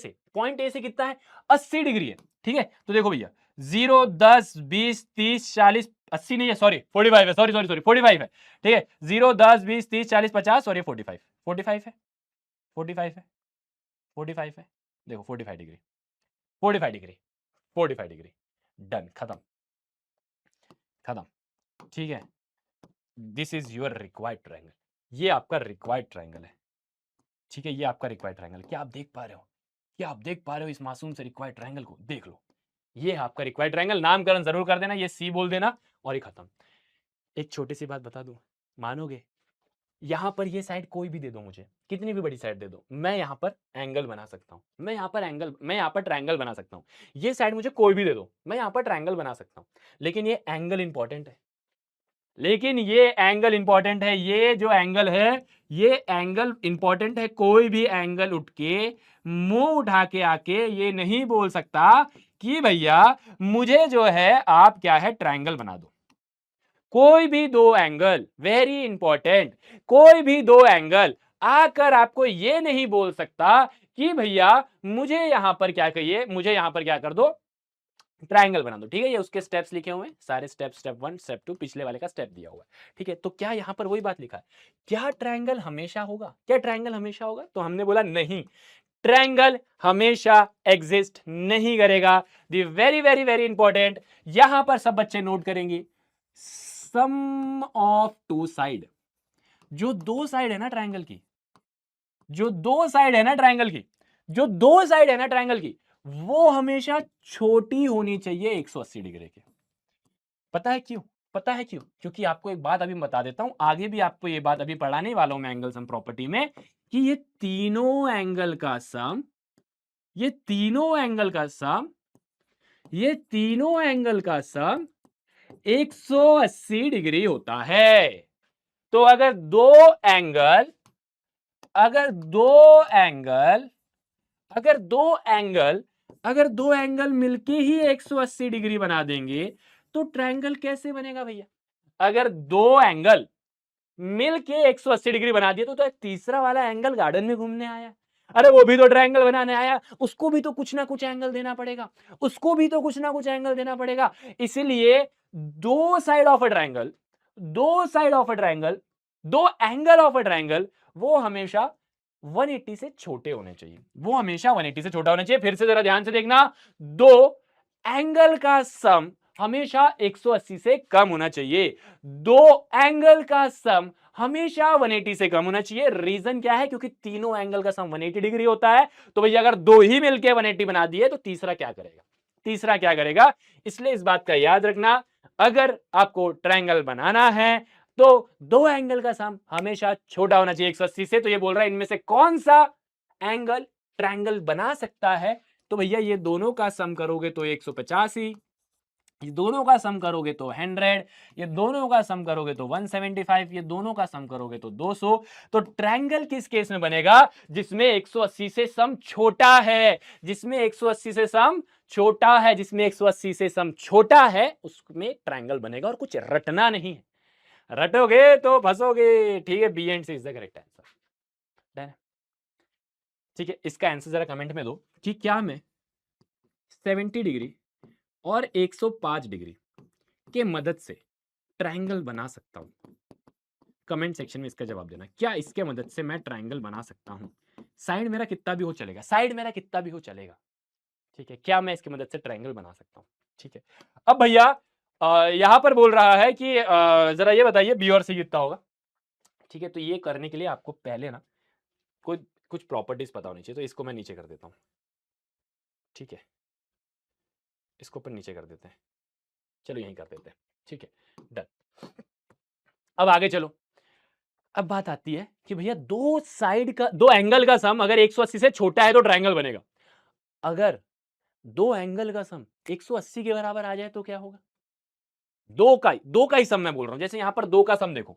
से कितना है? 80 डिग्री है। ठीक है, तो देखो भैया 0, 10, 20, 30, 40, 80 नहीं है, सॉरी 45 है, सॉरी सॉरी सॉरी 45 है। ठीक है, 0, 10, 20, 30, 40, 50 और ये 45 45 है, 45 है, 45 है, देखो 45 डिग्री, 45 डिग्री, 45 डिग्री, डन, खत्म खत्म। ठीक है, this is your required triangle, ये आपका रिक्वायर्ड ट्रायंगल है। ठीक है, ये आपका रिक्वायर्ड ट्रायंगल, क्या आप देख पा रहे हो? क्या आप देख पा रहे हो इस मासूम से रिक्वायर्ड ट्रायंगल को? देख लो, ये है आपका रिक्वायर्ड ट्रायंगल। नामकरण जरूर कर देना, ये सी बोल देना और ये खत्म। एक छोटी सी बात बता दूं, मानोगे? यहां पर ये साइड कोई भी दे दो मुझे, कितनी भी बड़ी साइड दे दो, मैं यहां पर एंगल बना सकता हूं, मैं यहां पर ट्रायंगल बना सकता हूं। ये साइड मुझे कोई भी दे दो, मैं यहां पर ट्रायंगल बना सकता हूं। लेकिन ये एंगल इंपॉर्टेंट है, लेकिन ये एंगल इंपॉर्टेंट है, ये जो एंगल है ये एंगल इंपॉर्टेंट है। कोई भी एंगल उठ के मुंह उठा के आके ये नहीं बोल सकता कि भैया मुझे जो है आप क्या है ट्रायंगल बना दो। कोई भी दो एंगल, वेरी इंपॉर्टेंट, कोई भी दो एंगल आकर आपको ये नहीं बोल सकता कि भैया मुझे यहां पर क्या कहिए, मुझे यहां पर क्या कर दो, ट्रायंगल बना दो। ठीक है, ये उसके स्टेप्स लिखे हुए हैं सारे, स्टेप 1 स्टेप 2 पिछले वाले का स्टेप दिया हुआ है। ठीक है, तो क्या यहां पर वही बात लिखा है? क्या ट्रायंगल हमेशा होगा? क्या ट्रायंगल हमेशा होगा? तो हमने बोला नहीं, ट्रायंगल हमेशा एग्जिस्ट नहीं करेगा। The very very very important, यहां पर सब बच्चे नोट करेंगे, सम ऑफ टू साइड, जो दो साइड है ना ट्रायंगल की, जो दो साइड है ना ट्रायंगल की, जो दो साइड है ना ट्रायंगल की, वो हमेशा छोटी होनी चाहिए 180 डिग्री के। पता है क्यों? पता है क्यों? क्योंकि आपको एक बात अभी बता देता हूं, आगे भी आपको ये बात अभी पढ़ाने वाला हूं मैं एंगल सम प्रॉपर्टी में, कि ये तीनों एंगल का सम, ये तीनों एंगल का सम, ये तीनों एंगल का सम 180 डिग्री होता है। तो अगर दो एंगल, अगर दो एंगल, अगर दो एंगल, अगर दो एंगल मिलके ही 180 डिग्री बना देंगे तो ट्रायंगल कैसे बनेगा भैया? अगर दो एंगल मिलके 180 डिग्री बना दिए तो तीसरा वाला एंगल गार्डन में घूमने आया, अरे वो भी तो ट्रायंगल बनाने आया, उसको भी तो कुछ ना कुछ एंगल देना पड़ेगा, उसको भी तो कुछ ना कुछ एंगल देना पड़ेगा। इसलिए दो साइड ऑफ अ ट्रायंगल, दो साइड ऑफ अ ट्रायंगल, दो एंगल ऑफ अ ट्रायंगल, वो हमेशा 180 से छोटे होने चाहिए, वो हमेशा 180 से छोटा होना चाहिए। फिर से जरा ध्यान से देखना, दो एंगल का सम हमेशा 180 से कम होना चाहिए, दो एंगल का सम हमेशा 180 से कम होना चाहिए। रीजन क्या है? क्योंकि तीनों एंगल का सम 180 डिग्री होता है। तो भैया अगर दो ही मिलके 180 बना दिए तो तीसरा क्या करेगा? तीसरा क्या करेगा? इसलिए इस बात का याद रखना, अगर आपको ट्रायंगल बनाना है तो दो एंगल का सम हमेशा छोटा होना चाहिए 180 से। तो ये बोल रहा है इनमें से कौन सा एंगल ट्रायंगल बना सकता है? तो भैया ये दोनों का सम करोगे तो 185, ये दोनों का सम करोगे तो 100, ये दोनों का सम करोगे तो 175, ये दोनों का सम करोगे तो 200। तो ट्रायंगल किस केस में बनेगा? जिसमें 180 से सम छोटा है, जिसमें 180 से सम छोटा है, जिसमें 180 से सम छोटा है उसमें ट्रायंगल बनेगा। और कुछ रटना नहीं है, रटोगे तो फंसोगे। ठीक है, B and C is the correct answer. ठीक है, इसका आंसर जरा कमेंट में दो कि क्या मैं 70 डिग्री और 105 डिग्री के मदद से ट्रायंगल बना सकता हूं? कमेंट सेक्शन में इसका जवाब देना, क्या इसके मदद से मैं ट्रायंगल बना सकता हूं? साइड मेरा कितना भी हो चलेगा, साइड मेरा कितना भी हो चलेगा। ठीक है, क्या मैं इसकी मदद से ट्रायंगल बना सकता हूं? ठीक है, अब भैया यहां पर बोल रहा है कि जरा ये बताइए बी और सी कितना होगा। ठीक है, तो ये करने के लिए आपको पहले ना कोई कुछ प्रॉपर्टीज पता होनी चाहिए। तो इसको मैं नीचे कर देता हूं। ठीक है, इसको अपन नीचे कर देते हैं, चलो यहीं कर देते हैं। ठीक है, डन। अब आगे चलो, अब बात आती है कि भैया दो साइड का, दो एंगल का सम अगर 180 से छोटा है तो ट्रायंगल बनेगा। अगर दो एंगल का सम 180 के बराबर आ जाए तो क्या होगा? दो का ही सम मैं बोल रहा हूं। जैसे यहां पर दो का सम देखो,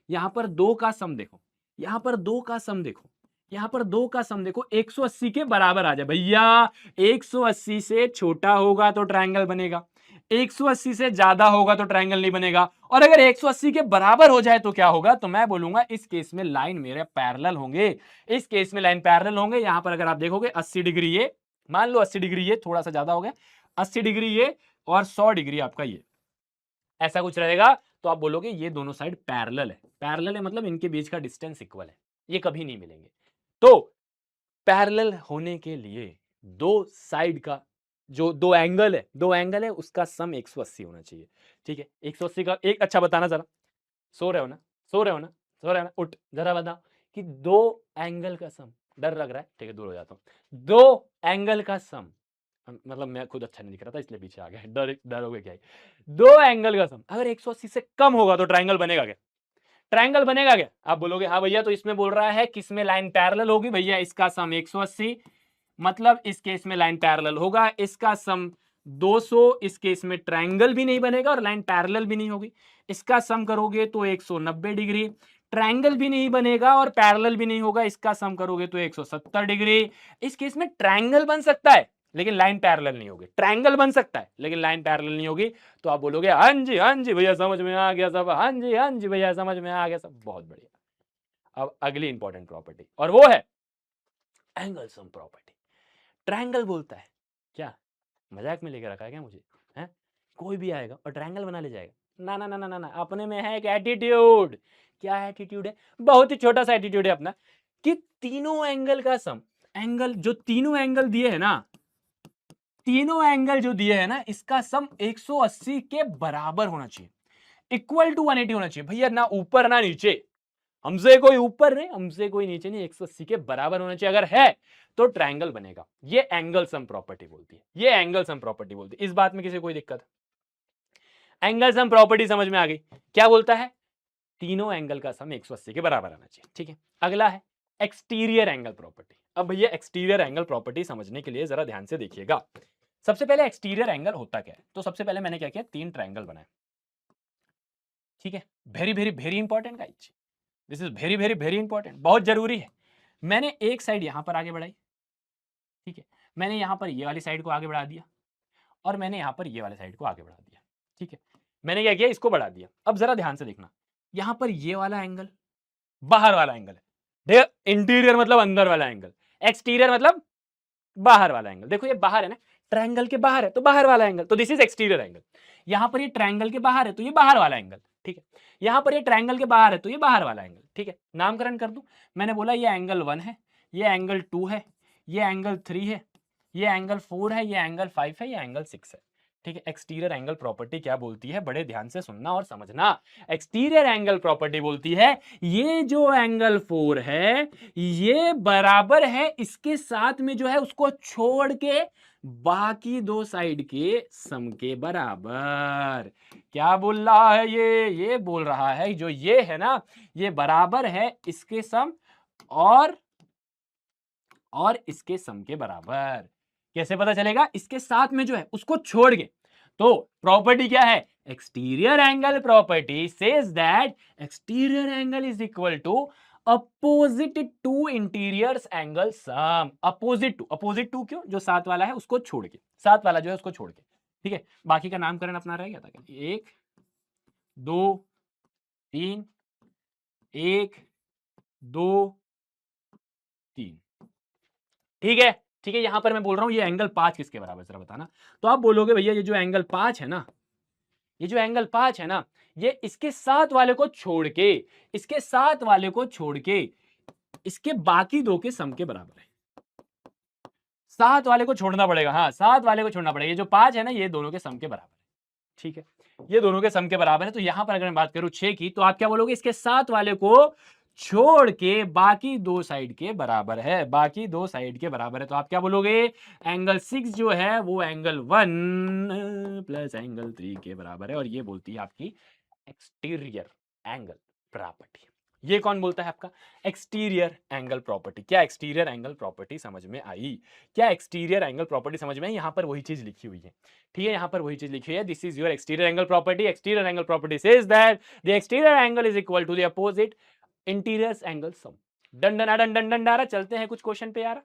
यहां पर दो का सम देखो, यहां पर दो का सम देखो, यहां पर दो का सम देखो, 180 के बराबर आ जाए भैया, 180 से छोटा होगा तो ट्रायंगल बनेगा, 180 से ज्यादा होगा तो ट्रायंगल नहीं बनेगा, और अगर 180 के बराबर हो जाए तो क्या होगा, तो मैं बोलूंगा इस केस में लाइन मेरे पैरेलल होंगे। इस केस में लाइन पैरेलल होंगे। यहां पर अगर आप देखोगे 80 डिग्री ये, मान लो 80 डिग्री ये, थोड़ा सा ज्यादा हो गया, 80 डिग्री ये और 100 डिग्री आपका ये, ऐसा कुछ रहेगा। तो आप बोलोगे ये दोनों साइड पैरेलल है। पैरेलल है मतलब इनके बीच का डिस्टेंस इक्वल है, ये कभी नहीं मिलेंगे। तो पैरेलल होने के लिए दो साइड का जो दो एंगल है उसका सम 180 होना चाहिए। ठीक है, 180 का एक, अच्छा बताना जरा, सो रहे हो ना, सो रहे हो ना, सो रहे हो ना, उठ जरा बताओ कि दो एंगल का सम, डर लग रहा है, ठीक है दूर हो जाता हूं, दो एंगल का सम, मतलब मैं खुद अच्छा नहीं दिख रहा था इसलिए पीछे आ गया, डर हो गया क्या है? दो एंगल का सम अगर 180 से कम होगा तो ट्रायंगल बनेगा क्या? ट्रायंगल बनेगा क्या? आप बोलोगे हाँ भैया, तो इसमें बोल रहा है किसमें लाइन पैरेलल होगी, भैया इसका सम 180, मतलब इस केस में लाइन पैरेलल होगा, इसका सम 200, इस केस में ट्रायंगल भी नहीं बनेगा और लाइन पैरेलल भी नहीं होगी। इसका सम करोगे तो 190 डिग्री, ट्रायंगल भी नहीं बनेगा और पैरेलल भी नहीं होगा, इसका सम करोगे तो 170 डिग्री। इस केस में ट्रायंगल बन सकता है लेकिन लाइन पैरेलल नहीं होगी, ट्रायंगल बन सकता है लेकिन लाइन पैरेलल नहीं होगी। तो आप बोलोगे हाँ जी भैया समझ में आ गया सब, हाँ जी भैया समझ में आ गया सब, बहुत बढ़िया। अब अगली इंपॉर्टेंट प्रॉपर्टी और वो है एंगल सम प्रॉपर्टी। ट्रायंगल बोलता है, क्या मजाक में लेकर रखा है क्या मुझे, है? कोई भी आएगा और ट्रायंगल बना ले जाएगा, ना ना ना ना ना ना, अपने में है एक एटीट्यूड। क्या एटीट्यूड है? बहुत ही छोटा सा एटीट्यूड है अपना, कि तीनों एंगल का सम, एंगल जो तीनों एंगल दिए है ना, तीनों एंगल जो दिए है ना, इसका सम 180 के बराबर होना चाहिए, इक्वल टू 180 होना चाहिए भैया, ना ऊपर ना नीचे, हमसे कोई ऊपर नहीं हमसे कोई नीचे नहीं, 180 के बराबर होना चाहिए। अगर है तो ट्रायंगल बनेगा। ये एंगल सम प्रॉपर्टी बोलती है, ये एंगल सम प्रॉपर्टी बोलती है। इस बात में किसी कोई दिक्कत है? एंगल सम प्रॉपर्टी समझ में आ गई? क्या बोलता है? तीनों एंगल का सम 180 के बराबर आना चाहिए। ठीक है, अगला है एक्सटीरियर एंगल प्रॉपर्टी। अब भैया एक्सटीरियर एंगल प्रॉपर्टी समझने के लिए जरा ध्यान से देखिएगा। सबसे पहले एक्सटीरियर एंगल होता क्या है, तो सबसे पहले मैंने क्या किया, तीन ट्रायंगल बनाए। ठीक है, very very very important guys, this is very very very important, बहुत जरूरी है। मैंने एक साइड यहां पर आगे बढ़ाई, ठीक है, मैंने यहां पर ये वाली साइड को आगे बढ़ा दिया और मैंने यहां पर ये वाले साइड को आगे बढ़ा दिया। ठीक है, मैंने क्या किया, इसको बढ़ा दिया। अब जरा ध्यान से देखना, यहां पर ये वाला एंगल बाहर वाला एंगल है, देखो इंटीरियर मतलब अंदर वाला एंगल, एक्सटीरियर मतलब बाहर वाला एंगल। देखो ये बाहर है ना, ट्रायंगल के बाहर है तो बाहर वाला एंगल, तो दिस इज एक्सटीरियर एंगल। यहां पर ये ट्रायंगल के बाहर है तो ये बाहर वाला एंगल। ठीक है, यहां पर ये ट्रायंगल के बाहर है तो ये बाहर वाला एंगल। ठीक है, नामकरण कर दूं, मैंने बोला ये एंगल 1 है, ये एंगल 2 है, ये एंगल 3 है, ये एंगल 4 है, ये एंगल 5 है, ये एंगल 6 है। ठीक है, एक्सटीरियर एंगल प्रॉपर्टी क्या बोलती है, बड़े ध्यान से सुनना और समझना। एक्सटीरियर एंगल प्रॉपर्टी बोलती है ये जो एंगल 4 है ये बराबर है इसके साथ में जो है उसको छोड़ के बाकी दो साइड के सम के बराबर। क्या बोल रहा है ये बोल रहा है जो ये है ना, ये बराबर है इसके सम और इसके सम के बराबर। कैसे पता चलेगा? इसके साथ में जो है उसको छोड़ के। तो प्रॉपर्टी क्या है? Exterior angle property says that exterior angle is equal to opposite to interior angle sum. Opposite to क्यों? जो साथ वाला है उसको छोड़ के, साथ वाला जो है उसको छोड़ के। ठीक है, बाकी का नामकरण अपना रह गया था क्या? 1 2 3, 1 2 3। ठीक है, ठीक है, यहां पर मैं बोल रहा हूं ये एंगल 5 किसके बराबर, जरा बताना। तो आप बोलोगे भैया ये जो एंगल 5 है ना, ये जो एंगल 5 है ना, ये इसके साथ वाले को छोड़ के, इसके साथ वाले को छोड़ के इसके बाकी दो के सम के बराबर है। साथ वाले को छोड़ना पड़ेगा, हाँ साथ वाले को छोड़ना पड़ेगा। ये जो 5 है ना ये दोनों के सम के बराबर है। ठीक है, ये दोनों के सम के बराबर है। तो यहां पर अगर मैं बात करूं 6 की, तो आप क्या बोलोगे? इसके साथ वाले को छोड़ के बाकी दो साइड के बराबर है, बाकी दो साइड के बराबर है। तो आप क्या बोलोगे? एंगल 6 जो है वो एंगल 1 प्लस एंगल 3 के बराबर है, और ये बोलती है आपकी एक्सटीरियर एंगल प्रॉपर्टी। ये कौन बोलता है? आपका एक्सटीरियर एंगल प्रॉपर्टी। क्या एक्सटीरियर एंगल प्रॉपर्टी समझ में आई? क्या एक्सटीरियर एंगल प्रॉपर्टी समझ में आई? यहां पर वही चीज लिखी हुई है। ठीक है, यहां पर वही चीज लिखी हुई है, this is your exterior angle property. Exterior angle property says that the exterior angle is equal to the opposite interior angle sum. Done done done done done डारा। चलते हैं कुछ क्वेश्चन पे यार।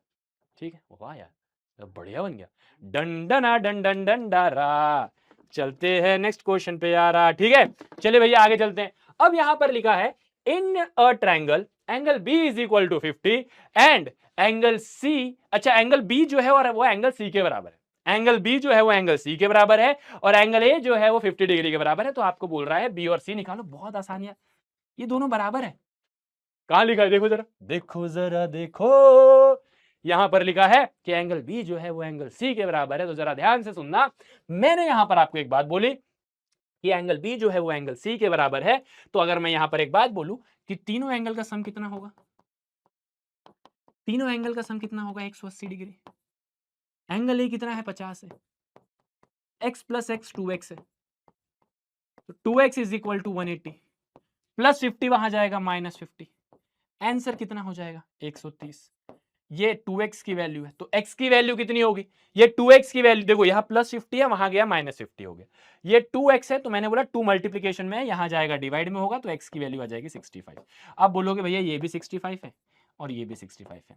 ठीक है, वाह यार बढ़िया बन गया। Done done done done done डारा। चलते हैं नेक्स्ट क्वेश्चन पे यार। ठीक है, चलिए भैया आगे चलते हैं। अब यहां पर लिखा है in a triangle angle B is equal to 50 and angle C, अच्छा एंगल बी जो है और वो एंगल सी के बराबर है, एंगल बी जो है वो एंगल सी के बराबर है और एंगल ए जो है वो 50 डिग्री के बराबर है। तो आपको बोल रहा है बी और सी निकालो। बहुत आसान है, ये दोनों बराबर है। कहां लिखा है देखो जरा, देखो जरा देखो, यहां पर लिखा है कि एंगल बी जो है वो एंगल सी के बराबर है। तो जरा ध्यान से सुनना, मैंने यहां पर आपको एक बात बोली कि एंगल बी जो है वो एंगल सी के बराबर है। तो अगर मैं यहां पर एक बात बोलूं कि तीनों एंगल का सम कितना होगा, तीनों एंगल का सम कितना होगा 180 डिग्री। एंगल ए कितना है 50 है, x प्लस एक्स 2x है, तो 2x is equal to 180 plus 50 वहां जाएगा माइनस 50, आंसर कितना हो जाएगा 130। ये 2x की वैल्यू है, तो x की वैल्यू कितनी होगी, ये 2x की वैल्यू देखो, यहां प्लस 50 है वहां गया माइनस 50 हो गया, ये 2x है तो मैंने बोला 2 मल्टीप्लीकेशन में यहां जाएगा डिवाइड में होगा, तो x की वैल्यू आ जाएगी 65। आप बोलोगे भैया ये भी 65 है और ये भी 65 है,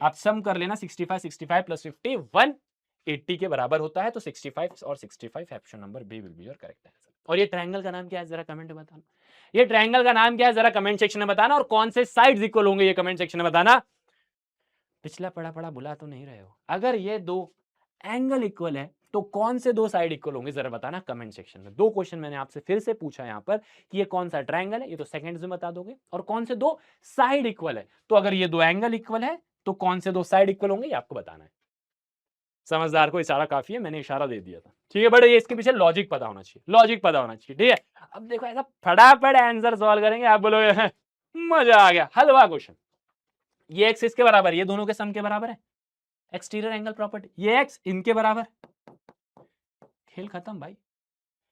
आप सम कर लेना 65 65 प्लस 50 180 के बराबर होता है। तो 65 और 65 option number B will be your correct answer. और ये ट्रायंगल का नाम क्या है जरा कमेंट में बताना, ये ट्रायंगल का नाम क्या है जरा कमेंट सेक्शन में बताना, और कौन से साइड्स इक्वल होंगे ये कमेंट सेक्शन में बताना। पिछला पढ़ा पढ़ा भुला तो नहीं रहे हो, अगर ये दो एंगल इक्वल है तो कौन से दो साइड इक्वल होंगे जरा बताना कमेंट सेक्शन में। दो क्वेश्चन मैंने आपसे फिर से पूछा यहां पर कि ये कौन सा ट्रायंगल है, ये तो सेकंड्स में बता दोगे, और कौन से दो साइड इक्वल है, तो अगर ये दो एंगल इक्वल है तो कौन से दो साइड इक्वल होंगे ये आपको बताना है। समझदार को इशारा काफी है, मैंने इशारा दे दिया था, ठीक है। बट ये इसके पीछे लॉजिक पता होना चाहिए, लॉजिक पता होना चाहिए, ठीक है। अब देखो ऐसा फटाफट आंसर सॉल्व करेंगे, आप बोलोगे मजा आ गया, हलवा क्वेश्चन। ये एक्स इसके बराबर, ये दोनों के सम के बराबर है, एक्सटीरियर एंगल प्रॉपर्टी, ये एक्स इनके बराबर, खेल खत्म भाई।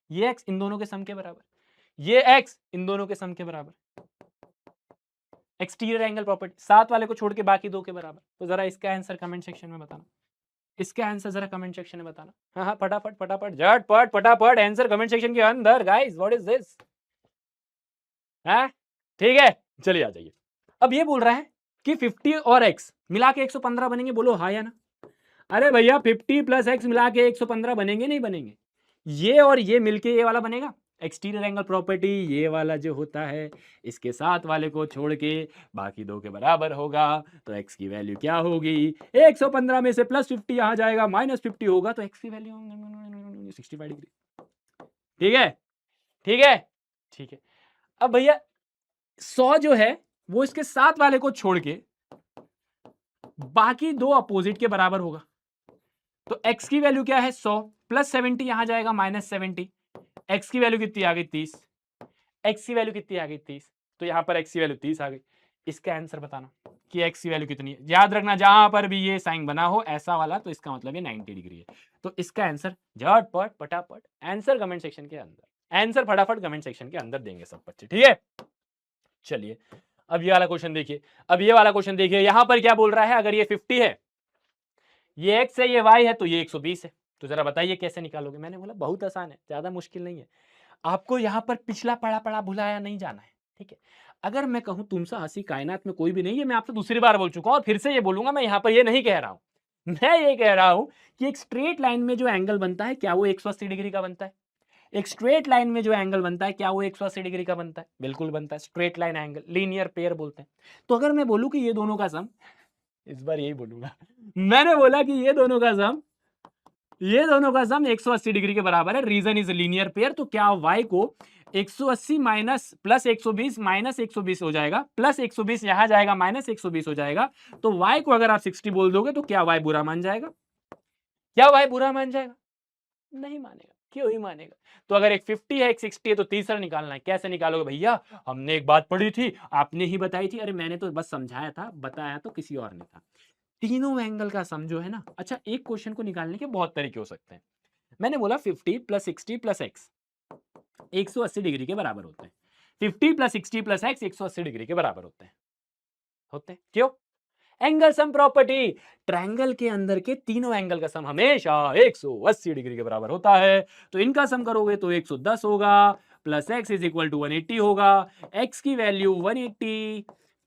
ये एक्स इन दोनों के सम के बराबर, ये एक्स इन दोनों के सम के बराबर, एक्सटीरियर एंगल प्रॉपर्टी, साथ वाले को छोड़ के बाकी दो के बराबर। तो जरा इसका आंसर कमेंट सेक्शन में बताना, इसका आंसर जरा कमेंट सेक्शन में बताना। हाँ हाँ फटाफट फटाफट झटपट फटाफट आंसर कमेंट सेक्शन के अंदर गाइस, व्हाट इज दिस। हाँ ठीक है, चलिए आ जाइए। अब ये बोल रहा है कि 50 और x मिला के 115 बनेंगे, बोलो हाँ या ना। अरे भैया 50 प्लस x मिला के 115 बनेंगे नहीं बनेंगे, ये और ये मिलके ये वाला बनेगा। एक्सटीरियर एंगल प्रॉपर्टी ये वाला जो होता है इसके साथ वाले को छोड़ के बाकी दो के बराबर होगा, तो x की वैल्यू क्या होगी 115 में से प्लस 50 यहां जाएगा माइनस 50 होगा, तो x की वैल्यू 65 डिग्री। ठीक है ठीक है ठीक है। अब भैया 100 जो है वो इसके साथ वाले को छोड़ के बाकी दो अपोजिट के बराबर होगा, तो x की वैल्यू क्या है 100 प्लस 70 यहां जाएगा माइनस 70, x की वैल्यू कितनी आ गई 30, x की वैल्यू कितनी आ गई 30, तो यहां पर x की वैल्यू 30 आ गई। इसका आंसर बताना कि x की वैल्यू कितनी है। याद रखना जहां पर भी ये साइन बना हो ऐसा वाला तो इसका मतलब ये 90 डिग्री है। तो इसका आंसर झटपट फटाफट आंसर कमेंट सेक्शन के अंदर, आंसर फटाफट कमेंट सेक्शन के अंदर देंगे सब बच्चे, ठीक है। चलिए अब ये वाला क्वेश्चन देखिए, अब ये वाला क्वेश्चन देखिए, यहां पर क्या बोल रहा है, अगर ये 50 है, ये x है, ये y है, तो ये 120 है। तो जरा बताइए कैसे निकालोगे। मैंने बोला बहुत आसान है, ज्यादा मुश्किल नहीं है। आपको यहां पर पिछला पढ़ा पढ़ा भुलाया नहीं जाना है, ठीक है। अगर मैं कहूं तुमसे हंसी कायनात में कोई भी नहीं है, मैं आपसे दूसरी बार बोल चुका हूं और फिर से ये बोलूंगा, मैं यहां पर ये नहीं कह रहा हूं, मैं ये कह रहा हूं कि एक स्ट्रेट लाइन में जो एंगल बनता है क्या वो 180 डिग्री का बनता है। एक स्ट्रेट लाइन में जो एंगल बनता है क्या वो 180 डिग्री का बनता है, बिल्कुल बनता है। Straight line angle linear pair बोलते हैं। तो अगर मैं बोलूं कि ये दोनों का सम, इस बार यही बोलूंगा, मैंने बोला कि ये दोनों का सम 180 डिग्री के बराबर है, रीजन इज लीनियर पेयर, तो क्या y को 180 माइनस प्लस 120 माइनस 120 हो जाएगा, प्लस 120 यहां जाएगा माइनस 120 हो जाएगा। तो y को अगर आप 60 बोल दोगे तो क्या y बुरा मान जाएगा, क्या y बुरा मान जाएगा, नहीं मानेगा। क्यों ही मानेगा। तो अगर एक 50 है एक 60 है तो तीसरा निकालना है। कैसे निकालोगे भैया, हमने एक बात पढ़ी थी, आपने ही बताई थी। अरे मैंने तो बस समझाया था, बताया तो किसी और ने था। तीनों एंगल का सम जो है ना, अच्छा एक क्वेश्चन को निकालने के बहुत तरीके हो सकते हैं। मैंने बोला 50 प्लस 60 प्लस एक्स 180 डिग्री के बराबर होते हैं। 50 प्लस 60 प्लस एक्स 180 डिग्री के बराबर होते हैं क्यों, एंगल सम प्रॉपर्टी। ट्रायंगल के अंदर के तीनों एंगल का सम हमेशा 180 डिग्री के बराबर होता है। तो इनका सम करोगे तो 110 होगा plus x is equal to 180 होगा। x की वैल्यू 180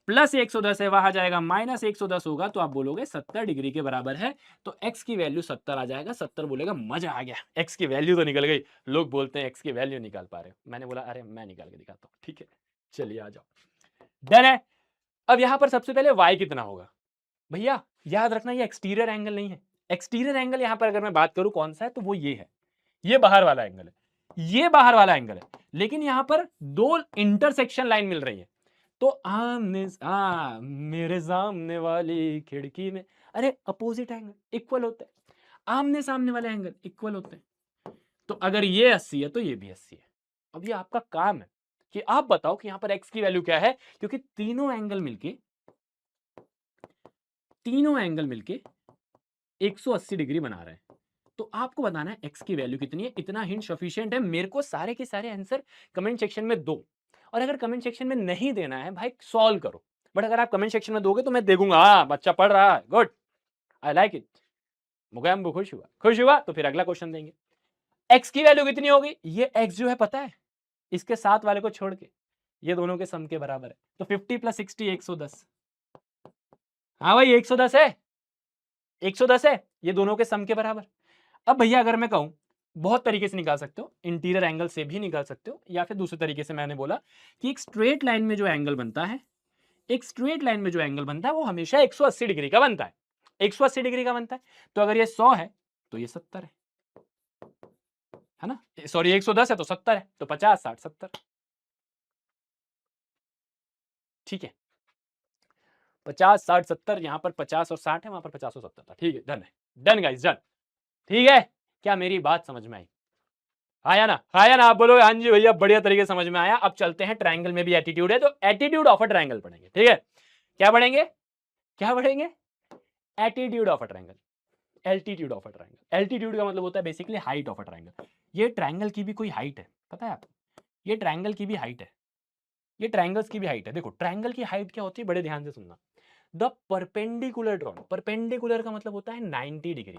प्लस 110 है, वहां जाएगा माइनस 110 होगा, तो आप बोलोगे 70 डिग्री के बराबर है। तो x की वैल्यू 70 आ जाएगा। 70 बोलेगा मजा आ गया, x की वैल्यू तो निकल गई। लोग बोलते हैं x की वैल्यू निकाल पा रहे हो, मैंने बोला अरे मैं निकाल के दिखाता हूँ। ठीक है, चलिए आ जाओ, डन है। अब यहां पर सबसे पहले y कितना होगा भैया, याद रखना ये एक्सटीरियर एंगल नहीं है। एक्सटीरियर एंगल यहां पर अगर मैं बात करूं कौन सा है, तो वो ये है, ये बाहर वाला एंगल है, ये बाहर वाला एंगल है। लेकिन यहां पर दो इंटरसेक्शन लाइन मिल रही है, तो आमने मेरे सामने वाली खिड़की में, अरे अपोजिट एंगल इक्वल होता है, आमने सामने वाले एंगल इक्वल होते हैं। तो अगर ये 80 है तो ये भी 80 है। अब ये आपका काम है कि आप बताओ कि यहां पर x की वैल्यू क्या है, क्योंकि तीनों एंगल मिलके 180 डिग्री बना रहे हैं। तो आपको बताना है x की वैल्यू कितनी है। इतना हिंट सफिशिएंट है। मेरे को सारे के सारे आंसर कमेंट सेक्शन में दो, और अगर कमेंट सेक्शन में नहीं देना है भाई सॉल्व करो, बट अगर आप कमेंट सेक्शन में दोगे तो मैं देखूंगा हाँ बच्चा पढ़ रहा है, good, I like it, Mogambo खुश हुआ तो फिर अगला क्वेश्चन देंगे। x की वैल्यू कितनी होगी, ये x जो है पता है, इसके साथ वाले को छोड़ के ये दोनों के सम के बराबर है। तो 50 प्लस 60 110। हाँ भाई 110 है, 110 है, ये दोनों के सम के बराबर। अब भैया अगर मैं कहूं, बहुत तरीके से निकाल सकते हो, इंटीरियर एंगल से भी निकाल सकते हो, या फिर दूसरे तरीके से मैंने बोला कि एक स्ट्रेट लाइन में जो एंगल बनता है, एक स्ट्रेट लाइन में जो एंगल बनता है वो हमेशा 180 डिग्री का बनता है, 180 डिग्री का बनता है। तो अगर ये 100 है तो ये 70 है ना, सॉरी 110 है तो 70 है, तो 50 60 70। ठीक है, 50 60 70, यहां पर 50 और 60 है, वहां पर 50 और 70 था। ठीक है, डन है, डन गाइस डन। ठीक है, क्या मेरी बात समझ में आई, आया ना, आया ना, आप बोलोगे हाँ जी भैया बढ़िया तरीके से समझ में आया। अब चलते हैं, ट्रायंगल में भी एटीट्यूड है, तो एटीट्यूड ऑफ अ ट्रायंगल पढ़ेंगे। ठीक है, क्या पढ़ेंगे, क्या पढ़ेंगे, attitude of a triangle, altitude of a triangle. Altitude का मतलब होता है basically height of a triangle. ये ट्रायंगल की भी कोई हाइट है, पता है आपको, ये ट्रायंगल की भी हाइट है, ये ट्रायंगल्स की भी हाइट है। देखो ट्रायंगल की हाइट क्या होती है, बड़े ध्यान से सुनना। द परपेंडिकुलर ड्रॉन, परपेंडिकुलर का मतलब होता है 90 डिग्री,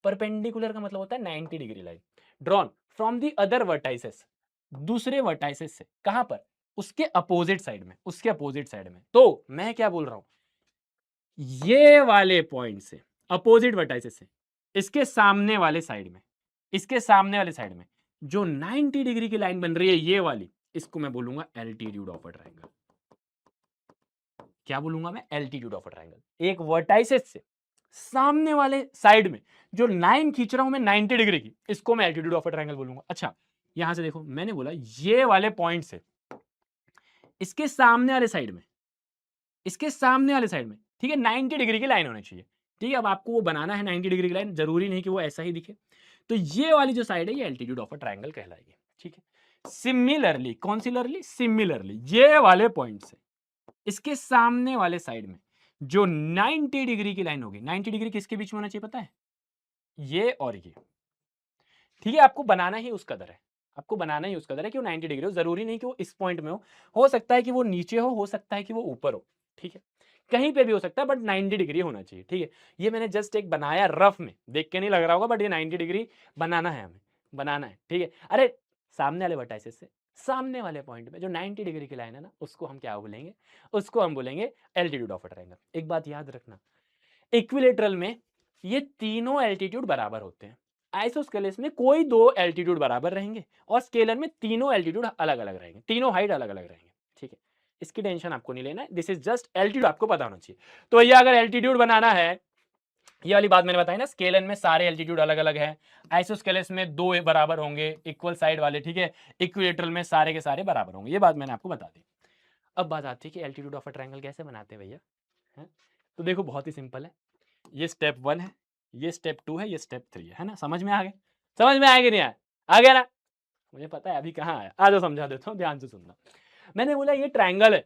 परपेंडिकुलर का मतलब होता है 90 degree line drawn from the other vertices, दूसरे वर्टाइसेस से, कहां पर, उसके अपोजिट साइड में, उसके अपोजिट साइड में। तो मैं क्या बोल रहा हूं, ये वाले पॉइंट से, अपोजिट वर्टाइसेस से, इसके सामने वाले साइड में, इसके सामने वाले साइड में जो 90 डिग्री की लाइन बन रही है ये वाली, इसको मैं बोलूंगा एल्टीट्यूड ऑफ अ ट्रायंगल। क्या बोलूंगा मैं, एल्टीट्यूड ऑफ अ ट्रायंगल। एक वर्टाइसेस से सामने वाले साइड में जो लाइन खींच रहा हूं मैं 90 डिग्री की, इसको मैं एल्टीट्यूड ऑफ अ ट्रायंगल बोलूंगा। अच्छा यहां से देखो, मैंने बोला ये वाले पॉइंट से इसके सामने वाले साइड में, इसके सामने वाले साइड में, ठीक है, 90 डिग्री की लाइन होनी चाहिए। ठीक है, अब आपको वो बनाना है 90 डिग्री की लाइन, जरूरी नहीं कि वो ऐसा ही दिखे। तो ये वाली जो साइड है ये एल्टीट्यूड ऑफ अ ट्रायंगल कहलाएगी। ठीक है, सिमिलरली, कौन सिमिलरली ये वाले पॉइंट से इसके सामने वाले साइड में जो 90 डिग्री की लाइन होगी, 90 डिग्री किसके बीच में होना चाहिए पता है, ये और ये। ठीक है, आपको बनाना ही उस कदर है, आपको बनाना ही उस कदर है कि वो 90 डिग्री हो, जरूरी नहीं कि वो इस पॉइंट में हो सकता है कि वो नीचे हो सकता है कि वो ऊपर हो। ठीक है, कहीं पे भी हो सकता है, बट 90 डिग्री होना चाहिए। ठीक है, ये मैंने जस्ट एक बनाया रफ में, देख के नहीं लग रहा होगा, बट ये 90 डिग्री बनाना है, हमें बनाना है। ठीक है, अरे सामने वाले वर्टाइसेस से सामने वाले पॉइंट में जो 90 डिग्री की लाइन है ना, उसको हम क्या बोलेंगे, उसको हम बोलेंगे एल्टीट्यूड ऑफ अ ट्रायंगल। एक बात याद रखना, इक्विलेटरल में ये तीनों एल्टीट्यूड बराबर होते हैं, आइसोस्केलेस में कोई दो एल्टीट्यूड बराबर रहेंगे, और स्केलर में तीनों एल्टीट्यूड अलग अलग रहेंगे, तीनों हाइट अलग अलग रहेंगे। ठीक है, इसकी टेंशन आपको नहीं लेना है, दिस इज जस्ट एल्टीट्यूड, आपको पता होना चाहिए। तो भैया अगर एल्टीट्यूड बनाना है, ये वाली बात मैंने बताई ना, स्केलर में सारे एल्टीट्यूड अलग अलग है, आइसोस्केलेस में दो बराबर होंगे इक्वल साइड वाले। ठीक है, इक्विलेटरल में सारे के सारे बराबर होंगे, ये बात मैंने आपको बता दी। अब बात आती है कि एल्टीट्यूड ऑफ अ ट्रायंगल कैसे बनाते हैं भैया, तो देखो बहुत ही सिंपल है, ये स्टेप 1 है, ये स्टेप 2 है, ये स्टेप 3 है ना, समझ में आ गए, समझ में आया कि नहीं आया, आ गया ना, मुझे पता है अभी कहाँ आया, आ जाओ समझा देता हूँ, ध्यान से सुनना। मैंने बोला ये ट्रायंगल है,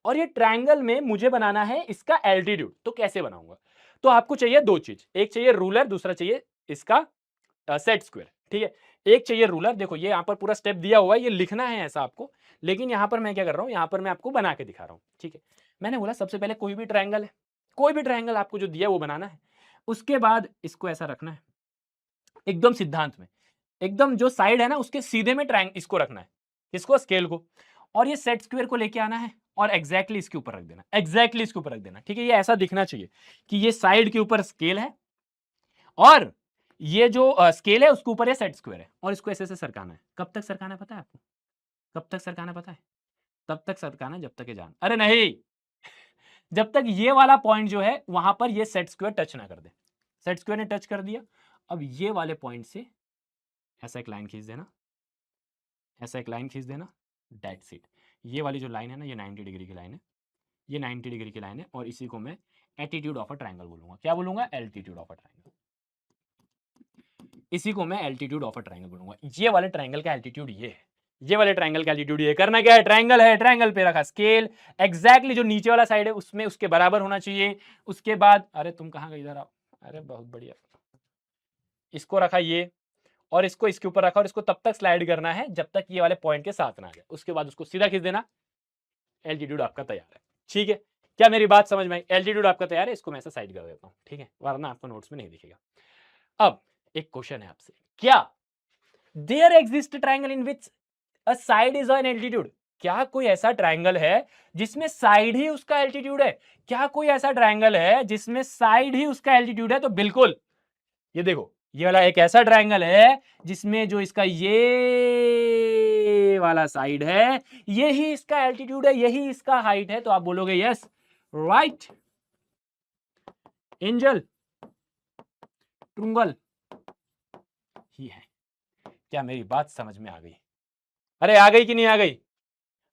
और ये ट्रायंगल में मुझे बनाना है इसका एल्टीट्यूड, तो कैसे बनाऊंगा, तो आपको चाहिए दो चीज, एक चाहिए रूलर, दूसरा चाहिए इसका सेट स्क्वायर। ठीक है, एक चाहिए रूलर, देखो ये यहाँ पर पूरा स्टेप दिया हुआ है, ये लिखना है ऐसा आपको, लेकिन यहाँ पर मैं क्या कर रहा हूँ, यहाँ पर मैं आपको बना के दिखा रहा हूँ। ठीक है, मैंने बोला सबसे पहले कोई भी ट्रायंगल है, कोई भी ट्रायंगल आपको जो दिया है वो बनाना है, उसके बाद इसको ऐसा रखना है एकदम सिद्धांत में, एकदम जो साइड है ना उसके सीधे में ट्रायंगल इसको रखना है, इसको स्केल को, और ये सेट स्क्वायर को लेके आना है और एग्जैक्टली इसके ऊपर रख देना, एग्जैक्टली इसके ऊपर रख देना, ठीक है। ये ऐसा दिखना चाहिए कि ये साइड के ऊपर स्केल है और ये जो स्केल है उसके ऊपर ये सेट स्क्वायर है और इसको ऐसे ऐसे सरकाना है। कब तक सरकाना है पता है आपको? कब तक सरकाना पता है? तब तक सरकाना जब तक ये जान, अरे नहीं, जब तक ये वाला पॉइंट जो है वहां पर ये सेट स्क्वायर टच ना कर दे। सेट स्क्वायर ने टच कर दिया, अब ये वाले पॉइंट से ऐसा एक लाइन खींच देना, ऐसा एक लाइन खींच देना, दैट्स इट। ये वाली जो लाइन है ना, ये 90 डिग्री की लाइन है, ये 90 डिग्री की लाइन है और इसी को मैं एल्टीट्यूड ऑफ अ ट्रायंगल बोलूंगा। क्या बोलूंगा? Altitude of a triangle. इसी को मैं एल्टीट्यूड ऑफ अ ट्रायंगल बोलूंगा। ये वाले ट्रायंगल का एल्टीट्यूड ये है, ये वाले ट्रायंगल का एल्टीट्यूड ये। करना क्या है? ट्रायंगल है, ट्रायंगल पे रखा स्केल, एग्जैक्टली जो नीचे वाला साइड है उसमें उसके बराबर होना चाहिए। उसके बाद, अरे तुम कहां गए? इधर आओ। अरे बहुत बढ़िया, इसको रखा ये और इसको इसके ऊपर रखा और इसको तब तक स्लाइड करना है जब तक ये वाले पॉइंट के साथ ना आ जाए। उसके बाद उसको सीधा खींच देना, एल्टीट्यूड आपका तैयार है। ठीक है, क्या मेरी बात समझ में आई? एल्टीट्यूड आपका तैयार है, इसको मैं ऐसा साइड कर देता हूं, ठीक है, वरना आपको नोट्स में नहीं दिखेगा। अब एक क्वेश्चन है आपसे, क्या there exist triangle in which a side is an altitude? क्या कोई ऐसा ट्रायंगल है जिसमें साइड ही उसका एल्टीट्यूड है? क्या कोई ऐसा ट्रायंगल है जिसमें साइड ही उसका एल्टीट्यूड है? तो बिल्कुल, ये देखो, ये वाला एक ऐसा ट्रायंगल है जिसमें जो इसका ये वाला साइड है यही इसका एल्टीट्यूड है, यही इसका हाइट है। तो आप बोलोगे यस राइट एंजल, ट्रुंगल ही है। क्या मेरी बात समझ में आ गई? अरे आ गई कि नहीं आ गई?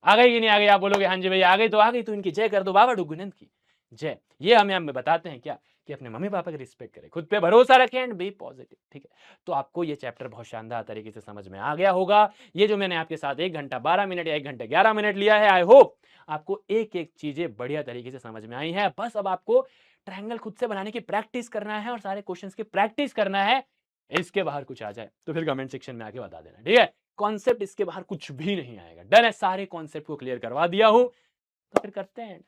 आ गई कि नहीं आ गई? आप बोलोगे हाँ जी भैया आ गई, तो आ गई, तो इनकी जय कर दो, बाबा डुगुनंद की जय। ये हमें बताते हैं क्या कि अपने मम्मी पापा की रिस्पेक्ट करें, खुद पे भरोसा रखें एंड बी पॉजिटिव। ठीक है, तो आपको ये चैप्टर बहुत शानदार तरीके से समझ में आ गया होगा। ये जो मैंने आपके साथ 1 घंटा 12 मिनट या 1 घंटे 11 मिनट लिया है, आई होप आपको एक एक चीजें बढ़िया तरीके से समझ में आई है। बस अब आपको ट्रायंगल खुद से बनाने की प्रैक्टिस करना है और सारे क्वेश्चंस की प्रैक्टिस करना है। इसके बाहर कुछ आ जाए तो फिर कमेंट सेक्शन में आके बता देना, ठीक है। कॉन्सेप्ट इसके बाहर कुछ भी नहीं आएगा, डन है, सारे कॉन्सेप्ट को क्लियर करवा दिया हूं। तो फिर करते हैं,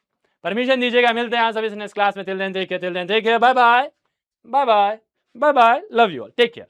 परमिशन दीजिएगा, मिलते हैं यहाँ सभी नेक्स्ट क्लास में। Till then take care, till then take care, bye bye, bye bye, bye bye, love you all, take care.